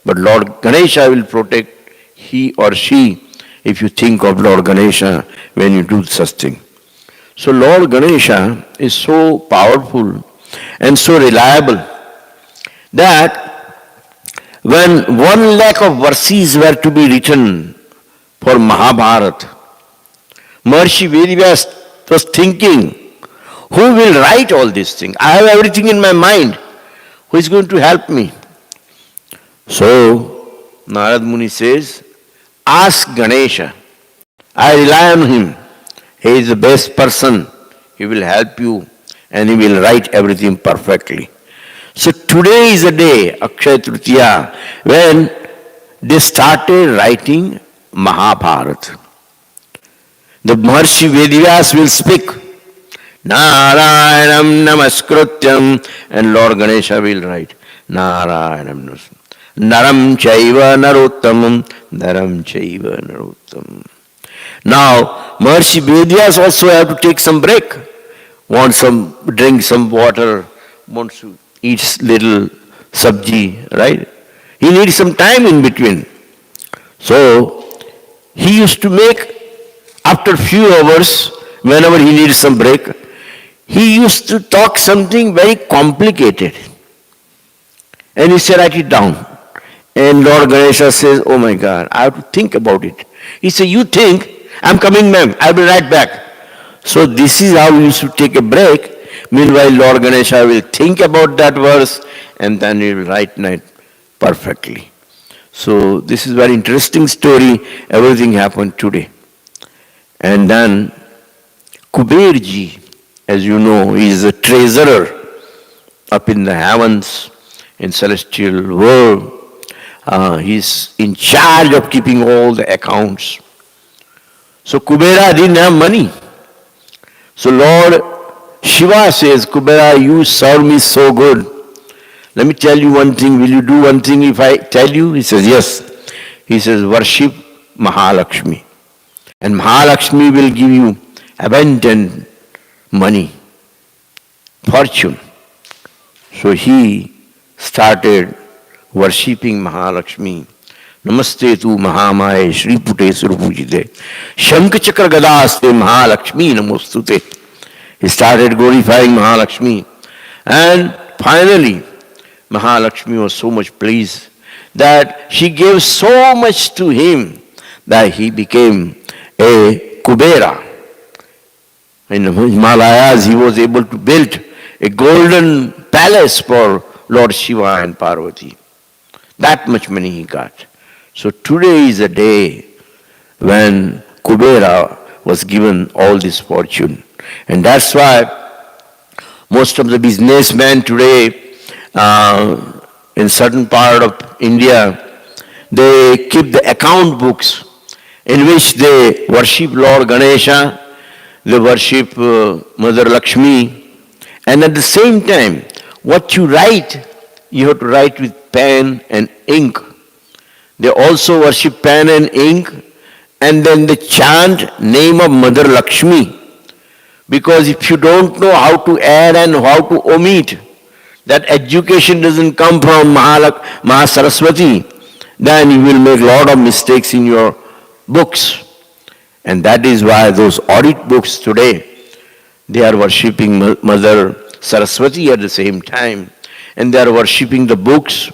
But Lord Ganesha will protect he or she if you think of Lord Ganesha when you do such thing. So Lord Ganesha is so powerful and so reliable that when 1 lakh of verses were to be written for Mahabharata, Maharishi Vedyvyas was thinking, who will write all these things? I have everything in my mind. Who is going to help me? So Narad Muni says, ask Ganesha. I rely on him. He is the best person. He will help you and he will write everything perfectly. So today is a day, Akshaya Tritiya, when they started writing Mahabharata. The Maharishi Vedyvyas will speak, Narayanam Namaskrutyam, and Lord Ganesha will write, Narayanam Namaskrutyam. Naram Chaiva Narottamam, Naram Chaiva Narottamam. Now, Maharishi Vedyas also have to take some break. Want some, drink some water, wants to eat little sabji, right? He needs some time in between. So, he used to make, after few hours, whenever he needs some break, he used to talk something very complicated. And he said, write it down. And Lord Ganesha says, oh my God, I have to think about it. He said, you think? I'm coming, ma'am. I will write back. So this is how we used to take a break. Meanwhile, Lord Ganesha will think about that verse and then he will write it perfectly. So this is a very interesting story. Everything happened today. And then Kuberji, as you know, is a treasurer up in the heavens, in celestial world. He's in charge of keeping all the accounts. So Kubera didn't have money. So Lord Shiva says, Kubera, you serve me so good. Let me tell you one thing. Will you do one thing if I tell you? He says, yes. He says, worship Mahalakshmi. And Mahalakshmi will give you abundant money, fortune. So he started worshipping Mahalakshmi. Namaste tu Mahamaya Shri Pute Surupujite. Shankha Chakra Gadaste Mahalakshmi Namostute. He started glorifying Mahalakshmi. And finally, Mahalakshmi was so much pleased that she gave so much to him that he became a Kubera. In the Himalayas, he was able to build a golden palace for Lord Shiva and Parvati. That much money he got. So today is a day when Kubera was given all this fortune. And that's why most of the businessmen today in certain part of India, they keep the account books in which they worship Lord Ganesha, they worship Mother Lakshmi, and at the same time, what you write, you have to write with pen and ink. They also worship pen and ink, and then they chant name of Mother Lakshmi. Because if you don't know how to add and how to omit, that education doesn't come from Mahasaraswati, then you will make a lot of mistakes in your books. And that is why those audit books today, they are worshipping Mother Saraswati at the same time. And they are worshipping the books,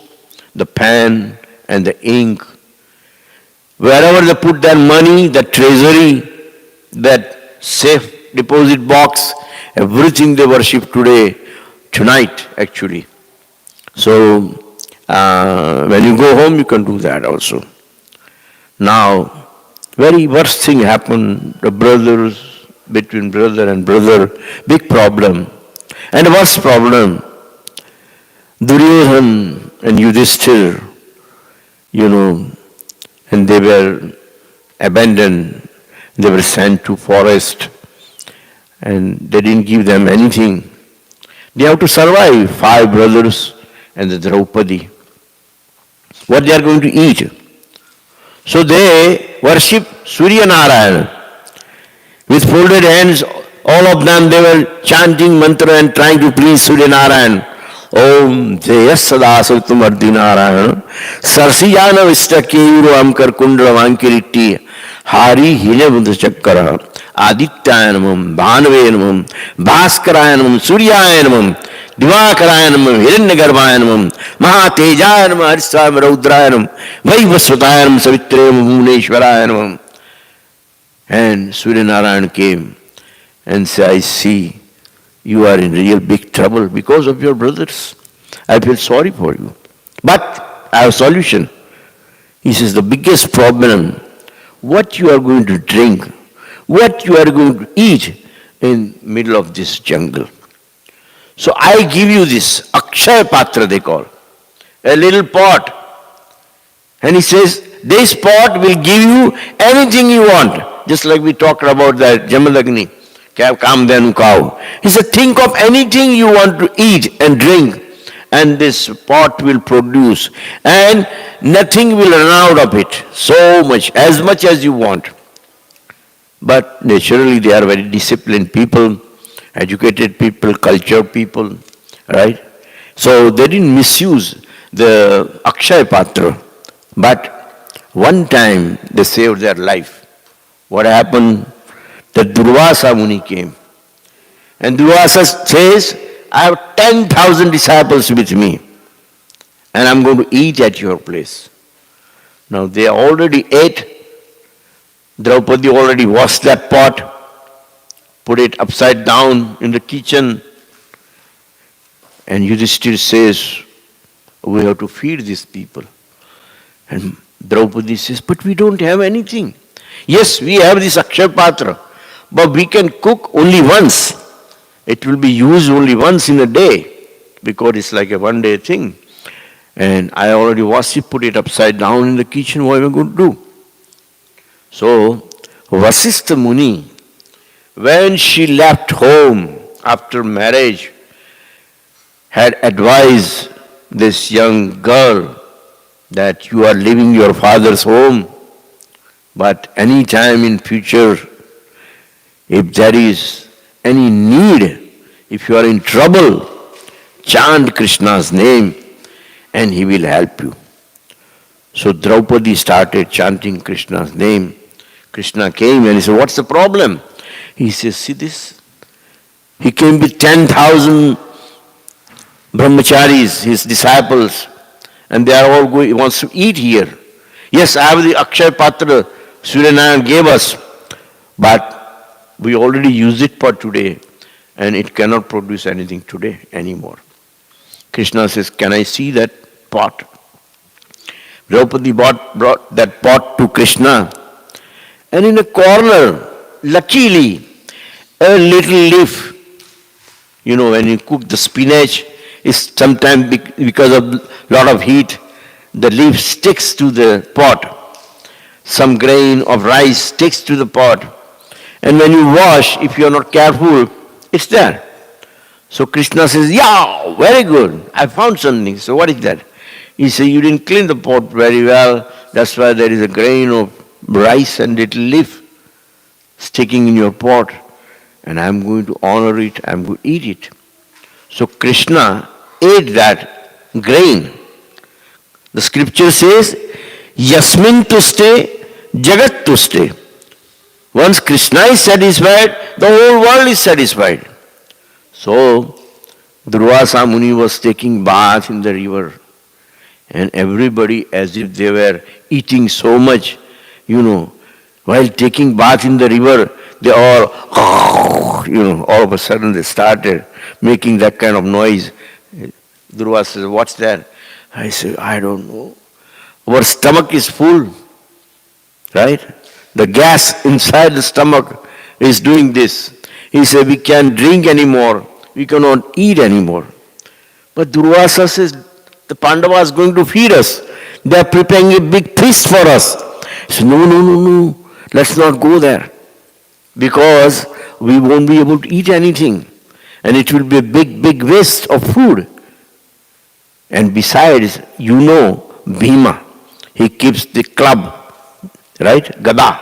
the pen and the ink. Wherever they put their money, the treasury, that safe deposit box, everything they worship today, tonight actually. So when you go home, you can do that also. Now, very worst thing happened. The brothers between brother and brother, big problem. And worst problem, Duryodhan and Yudhishthir, and they were abandoned, they were sent to forest, and they didn't give them anything. They have to survive, 5 brothers and the Draupadi. What they are going to eat? So they worship Surya Narayana. With folded hands, all of them, they were chanting mantra and trying to please Surya Narayana. Om Jaya Sada Savitum Ardhi Narayana Sarsiyana Vista Keuru Amkar Kundra Vankiritti Hari Hile Buddha Chakkara Adityanamam Bhanavayanamam Bhaskarayanamam Suryayanamam Divakarayanamam Hiranyagarbhayanamam Mahatejayanamam Hariswam Raudrayanam Vaivasvatayanam Savitrayam Bhuvaneshwarayanamam. And Surya Narayana came and said, I see you are in real big trouble because of your brothers. I feel sorry for you. But I have a solution. He says, the biggest problem, what you are going to drink, what you are going to eat in middle of this jungle. So I give you this, Akshaya Patra they call, a little pot. And he says, this pot will give you anything you want. Just like we talked about that Jamalagni. Kamdhenu cow. He said, think of anything you want to eat and drink, and this pot will produce, and nothing will run out of it. So much as you want. But naturally they are very disciplined people, educated people, cultured people, right? So they didn't misuse the Akshaya Patra. But one time they saved their life. What happened? That Durvasa Muni came. And Durvasa says, I have 10,000 disciples with me, and I'm going to eat at your place. Now they already ate. Draupadi already washed that pot, put it upside down in the kitchen. And Yudhishthir says, we have to feed these people. And Draupadi says, but we don't have anything. Yes, we have this Akshaya Patra, but we can cook only once. It will be used only once in a day, because it's like a one-day thing. And I already washed it, put it upside down in the kitchen. What am I going to do? So Vasistha Muni, when she left home after marriage, had advised this young girl that you are leaving your father's home, but any time in future, if there is any need, if you are in trouble, chant Krishna's name and he will help you. So Draupadi started chanting Krishna's name. Krishna came and he said, what's the problem? He says, see this? He came with 10,000 brahmacharis, his disciples, and they are all going, he wants to eat here. Yes, I have the Akshaya Patra Surya Narayana gave us, but we already use it for today, and it cannot produce anything today anymore. Krishna says, can I see that pot? Draupadi brought that pot to Krishna, and in a corner, luckily, a little leaf. You know, when you cook the spinach, it's sometimes because of lot of heat, the leaf sticks to the pot. Some grain of rice sticks to the pot. And when you wash, if you are not careful, it's there. So Krishna says, yeah, very good. I found something. So what is that? He says, you didn't clean the pot very well. That's why there is a grain of rice and little leaf sticking in your pot. And I'm going to honor it. I'm going to eat it. So Krishna ate that grain. The scripture says, Yasmin tuste, Jagat tuste. Once Krishna is satisfied, the whole world is satisfied. So, Durvasa Muni was taking bath in the river, and everybody, as if they were eating so much, while taking bath in the river, they all, all of a sudden they started making that kind of noise. Durvasa says, what's that? I say, I don't know. Our stomach is full, right? The gas inside the stomach is doing this. He said, we can't drink anymore, we cannot eat anymore. But Durvasa says, the Pandava is going to feed us. They are preparing a big feast for us. He said, no, let's not go there. Because we won't be able to eat anything. And it will be a big waste of food. And besides, Bhima, he keeps the club, right? Gada.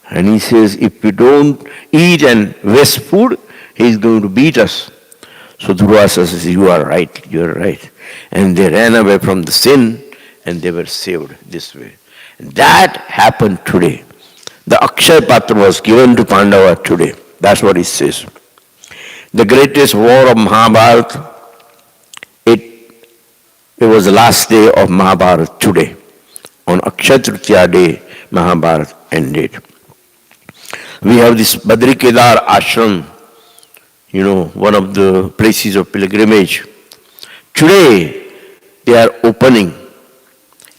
And he says, if we don't eat and waste food, he is going to beat us. So Durvasa says, you are right. And they ran away from the sin and they were saved this way. And that happened today. The Akshaya Patra was given to Pandava today. That's what it says. The greatest war of Mahabharata, it was the last day of Mahabharata today. On Akshaya Tritiya day, Mahabharata ended. We have this Badri Kedar ashram, one of the places of pilgrimage. Today, they are opening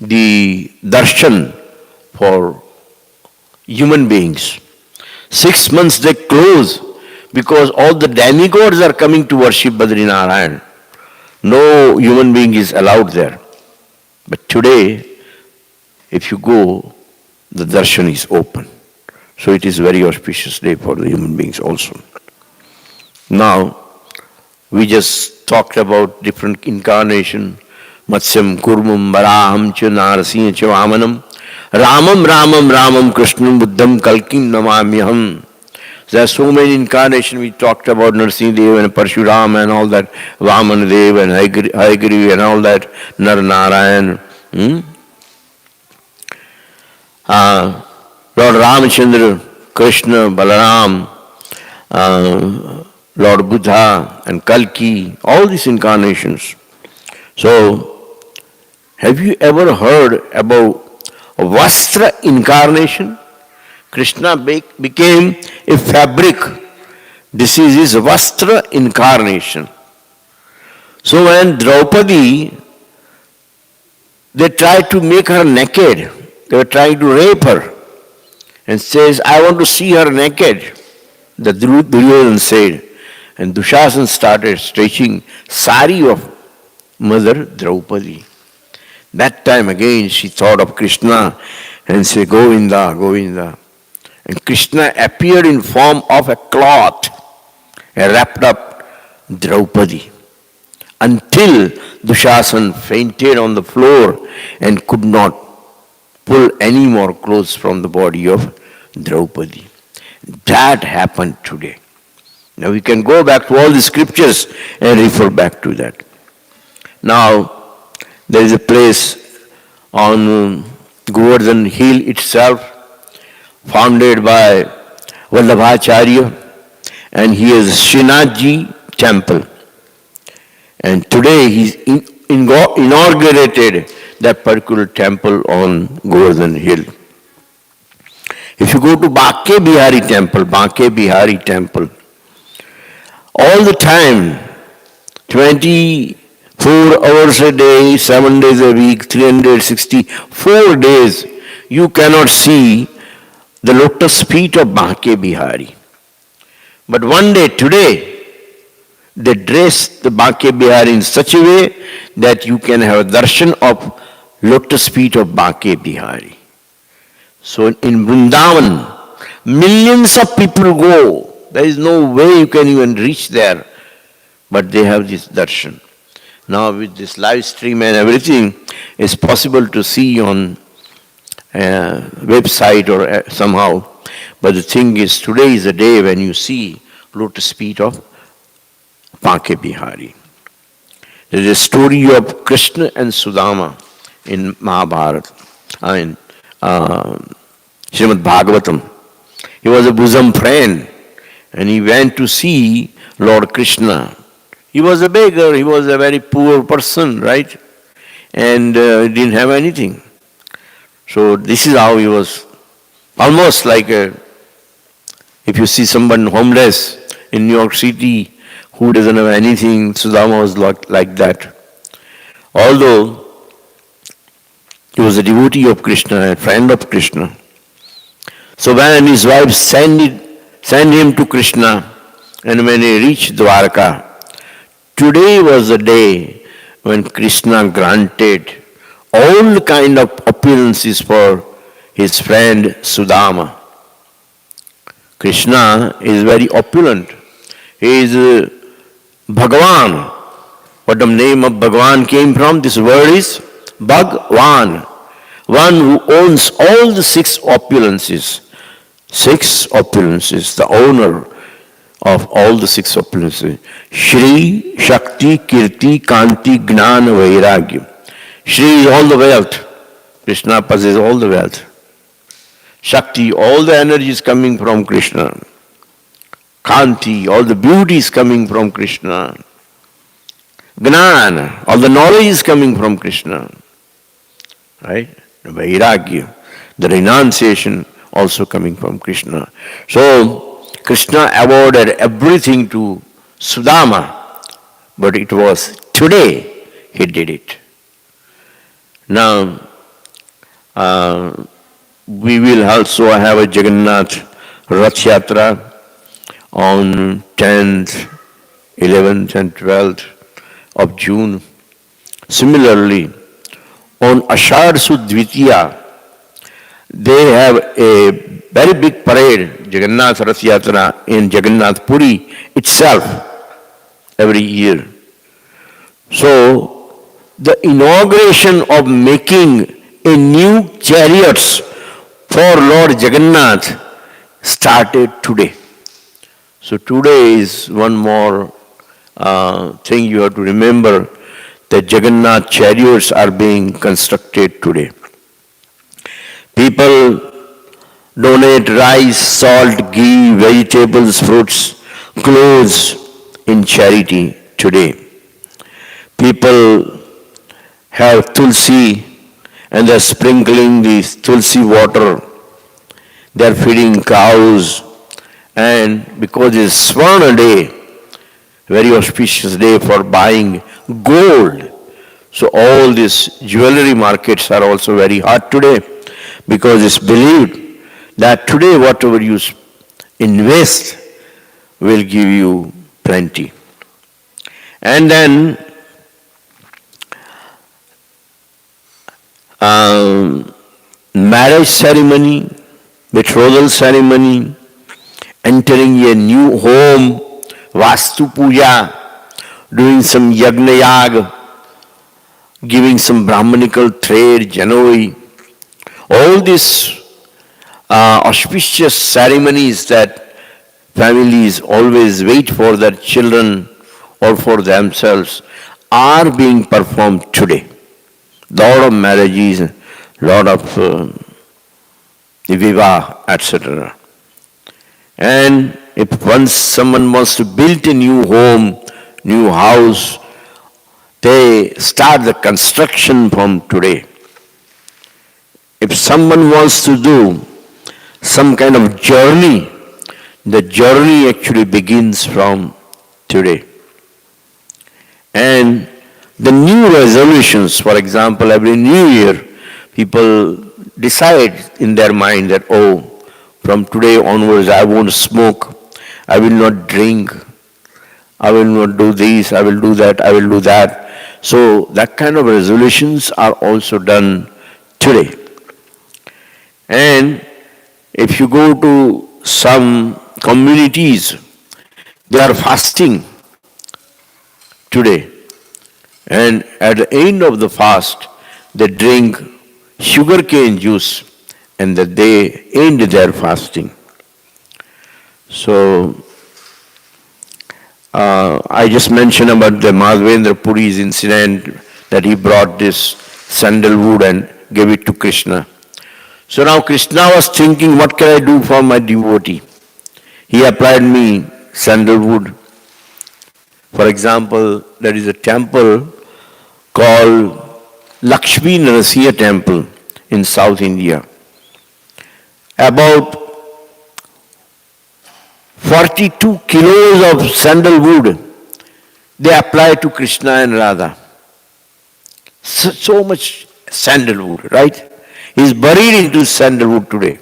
the darshan for human beings. 6 months they close because all the demigods are coming to worship Badri Narayan. No human being is allowed there. But today, if you go, the darshan is open. So it is a very auspicious day for the human beings also. Now, we just talked about different incarnation. Matsyam, Kurmam, Varaham, Cha, Narasimha, Cha, Vamanam. Ramam, Krishnam, Buddham, Kalkim, Namamyaham. There are so many incarnations. We talked about Narasimha Dev and Parshuram and all that, Vamana Dev and Hayagriva and all that, Narayan. Lord Ramachandra, Krishna, Balaram, Lord Buddha and Kalki, all these incarnations. So, have you ever heard about Vastra Incarnation? Krishna became a fabric. This is his Vastra Incarnation. So when Draupadi, they tried to make her naked. They were trying to rape her. And says, I want to see her naked. The Duryodhana said. And Dushasan started stretching sari of Mother Draupadi. That time again she thought of Krishna and said, Govinda, Govinda. And Krishna appeared in form of a cloth and wrapped up Draupadi. Until Dushasan fainted on the floor and could not pull any more clothes from the body of Draupadi. That happened today. Now we can go back to all the scriptures and refer back to that. Now, there is a place on Govardhan Hill itself, founded by Vallabhacharya, and he is Srinathji temple. And today he's inaugurated that particular temple on Govardhan Hill. If you go to Bihari temple, all the time, 24 hours a day, 7 days a week, 364 days, you cannot see the lotus feet of Bihari. But one day, today, they dress the Bihari in such a way that you can have a darshan of lotus feet of Bihari. So in Vrindavan, millions of people go. There is no way you can even reach there. But they have this darshan. Now with this live stream and everything, it's possible to see on a website or somehow. But the thing is, today is the day when you see lotus feet of Bihari. There is a story of Krishna and Sudama in Mahabharata, in Srimad Bhagavatam. He was a bosom friend and he went to see Lord Krishna. He was a beggar, he was a very poor person, right? And he didn't have anything. So this is how he was, almost like if you see someone homeless in New York City who doesn't have anything, Sudama was like that. Although he was a devotee of Krishna, a friend of Krishna. So when his wife sent sent him to Krishna. And when he reached Dwarka, today was the day when Krishna granted all kind of appearances for his friend Sudama. Krishna is very opulent. He is Bhagavan. What the name of Bhagavan came from? This word is Bhagwan. One who owns all the six opulences. Six opulences, the owner of all the six opulences. Shri, Shakti, Kirti, Kanti, Gnana, Vairagya. Shri is all the wealth. Krishna possesses all the wealth. Shakti, all the energy is coming from Krishna. Kanti, all the beauty is coming from Krishna. Gnana, all the knowledge is coming from Krishna. Right? Vairagya, the renunciation also coming from Krishna. So, Krishna awarded everything to Sudama, but it was today he did it. Now, we will also have a Jagannath Yatra on 10th, 11th and 12th of June. Similarly, on Ashadh Sud Dvitiya, they have a very big parade, Jagannath Yatra in Jagannath Puri itself every year. So, the inauguration of making a new chariots for Lord Jagannath started today. So today is one more thing you have to remember, that Jagannath chariots are being constructed today. People donate rice, salt, ghee, vegetables, fruits, clothes in charity today. People have tulsi and they're sprinkling this tulsi water. They're feeding cows, and because it's Swarna day, very auspicious day for buying gold. So all these jewelry markets are also very hot today, because it's believed that today whatever you invest will give you plenty. And then marriage ceremony, betrothal ceremony, entering a new home, Vastu Puja, doing some Yagna Yaga, giving some Brahmanical trade, Janoi, all these auspicious ceremonies that families always wait for their children or for themselves are being performed today. Lot of marriages, lot of vivah, etc. And if once someone wants to build a new home, new house, they start the construction from today. If someone wants to do some kind of journey, the journey actually begins from today. And the new resolutions, for example, every new year, people decide in their mind that, oh, from today onwards I won't smoke, I will not drink, I will not do this, I will do that, I will do that. So that kind of resolutions are also done today. And if you go to some communities, they are fasting today. And at the end of the fast, they drink sugarcane juice and that they end their fasting. So, I just mentioned about the Madhavendra Puri's incident that he brought this sandalwood and gave it to Krishna. So now Krishna was thinking, what can I do for my devotee? He applied me sandalwood. For example, there is a temple called Lakshmi Narasiya Temple in South India. About 42 kilos of sandalwood they apply to Krishna and Radha. So much sandalwood, right? He is buried into sandalwood today.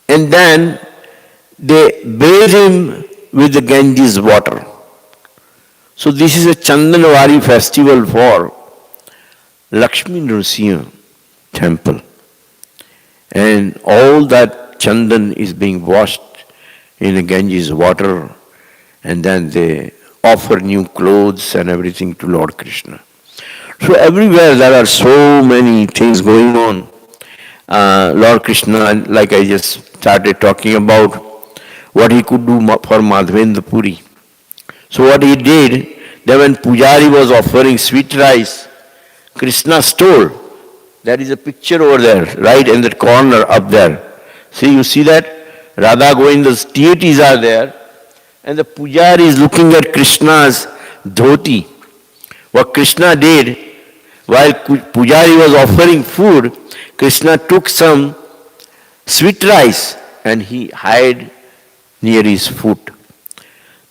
And then they bathe him with the Ganges water. So this is a Chandanwari festival for Lakshmi Nrsimha temple. And all that Chandan is being washed in the Ganges water, and then they offer new clothes and everything to Lord Krishna. So everywhere there are so many things going on. Lord Krishna, like I just started talking about, what he could do for Madhavendra Puri. So what he did, that when Pujari was offering sweet rice, Krishna stole. There is a picture over there, right in the corner up there. See, you see that? Radha Govinda's deities are there, and the Pujari is looking at Krishna's dhoti. What Krishna did, while Pujari was offering food, Krishna took some sweet rice and he hid near his foot.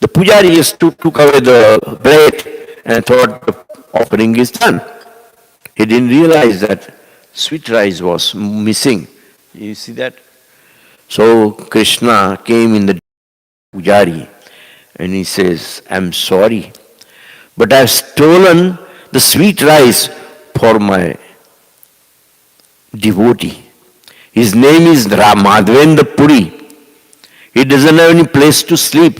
The Pujari just took away the bread and thought the offering is done. He didn't realize that sweet rice was missing. You see that? So Krishna came in the Pujari and he says, I'm sorry, but I've stolen the sweet rice for my devotee. His name is Madhavendra Puri. He doesn't have any place to sleep.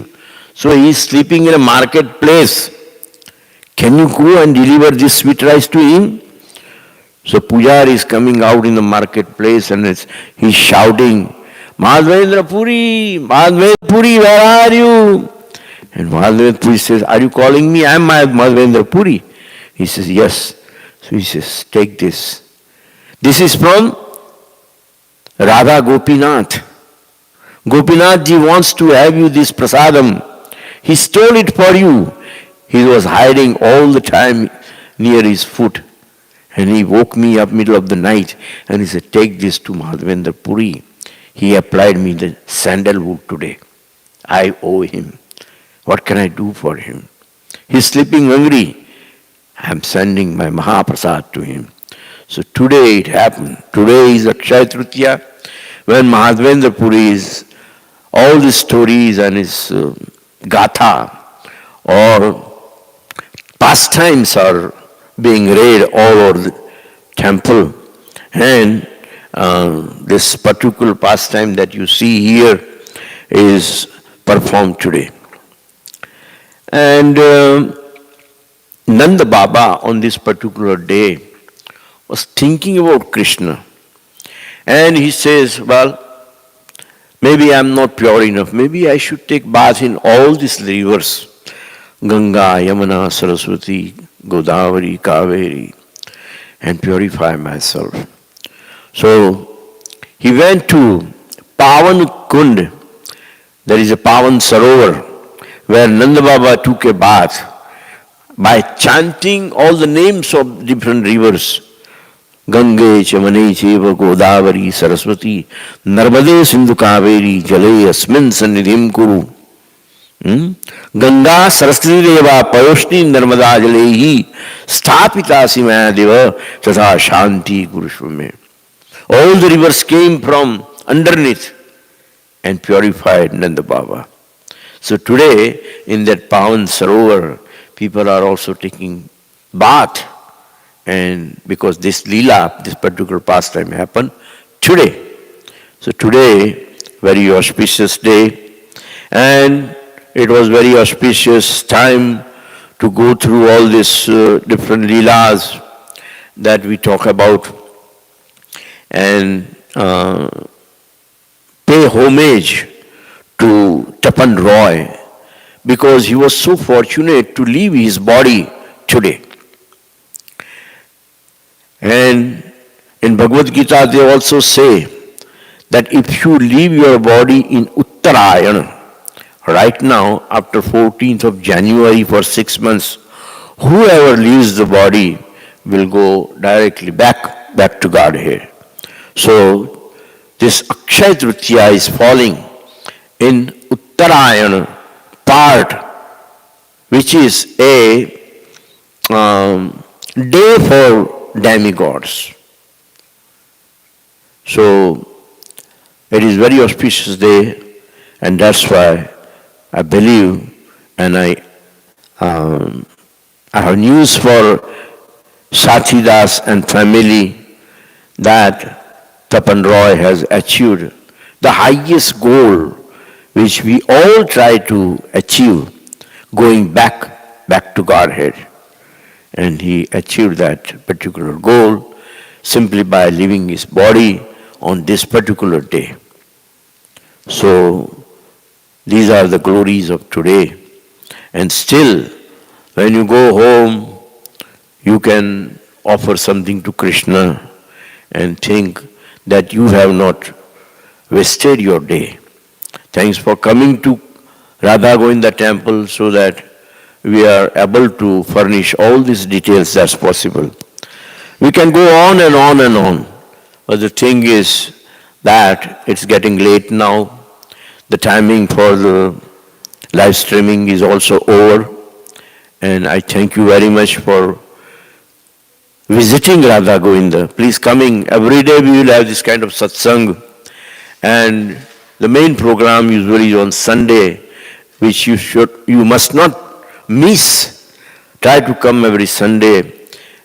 So he is sleeping in a marketplace. Can you go and deliver this sweet rice to him? So Pujari is coming out in the marketplace and he's shouting, Madhavendra Puri, where are you? And Madhavendra Puri says, are you calling me? I am Madhavendra Puri. He says, yes. So he says, take this. This is from Radha Gopinath. Gopinath ji wants to have you this prasadam. He stole it for you. He was hiding all the time near his foot. And he woke me up middle of the night and he said, take this to Madhavendra Puri. He applied me the sandalwood today. I owe him. What can I do for him? He's sleeping hungry. I'm sending my Mahaprasad to him. So today it happened. Today is Akshaya Tritiya, when Madhavendra Puri is, all the stories and his gatha or pastimes are being read all over the temple. And this particular pastime that you see here is performed today. And Nanda Baba on this particular day was thinking about Krishna. And he says, well, maybe I'm not pure enough. Maybe I should take bath in all these rivers. Ganga, Yamuna, Saraswati, Godavari, Kaveri, and purify myself. So he went to Pavan Kund. There is a Pavan Sarovar where Nanda Baba took a bath by chanting all the names of different rivers. Gange, Chamane, Cheva, Godavari, Saraswati, Narmade, Sindhu, Kaveri, Jale, Asmin, Sannidhim, Kuru. Ganga, Saraswati, Deva, Payoshni, Narmada, Jalehi, Sthapita, Simaya, Deva, Tatha, Shanti, Kurushvame. All the rivers came from underneath and purified Nanda Baba. So today, in that Pavan Sarovar, people are also taking bath. And because this Leela, this particular pastime happened today. So today, very auspicious day. And it was very auspicious time to go through all these different Leelas that we talk about and pay homage to Tapan Roy because he was so fortunate to leave his body today. And in Bhagavad Gita they also say that if you leave your body in Uttarayana, right now after 14th of January for 6 months, whoever leaves the body will go directly back to Godhead. So this Akshaya Tritiya is falling in Uttarayana part, which is a day for demigods. So it is very auspicious day, And that's why I believe, and I have news for Sathidas and family that Tapan Roy has achieved the highest goal which we all try to achieve, going back to Godhead. And he achieved that particular goal simply by leaving his body on this particular day. So these are the glories of today. And still, when you go home, you can offer something to Krishna and think that you have not wasted your day. Thanks for coming to Radha Govinda temple so that we are able to furnish all these details that's possible. We can go on and on and on, but the thing is that it's getting late now. The timing for the live streaming is also over, and I thank you very much for visiting Radha Govinda. Please coming. Every day we will have this kind of satsang, and the main program usually is on Sunday, which you must not miss. Try to come every Sunday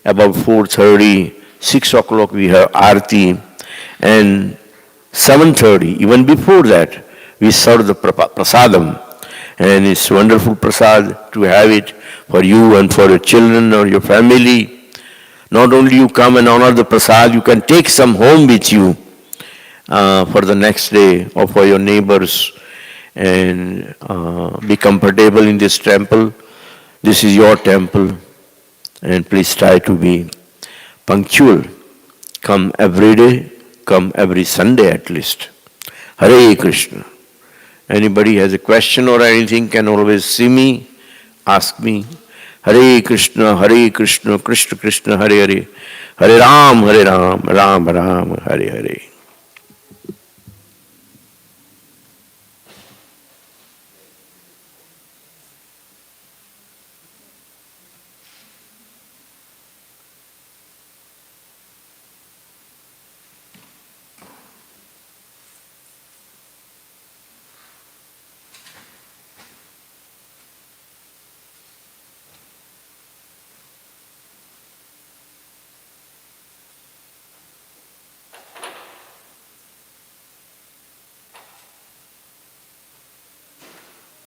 about 4:30, 6 o'clock we have Aarti, and 7:30, even before that, we serve the prasadam. And it's wonderful prasad to have it for you and for your children or your family. Not only you come and honor the prasad, you can take some home with you for the next day or for your neighbors and be comfortable in this temple. This is your temple, and please try to be punctual. Come every day, come every Sunday at least. Hare Krishna. Anybody has a question or anything can always see me, ask me. Hare Krishna, Krishna Krishna, Hare Hare, Hare Ram, Ram Ram, Hare Hare.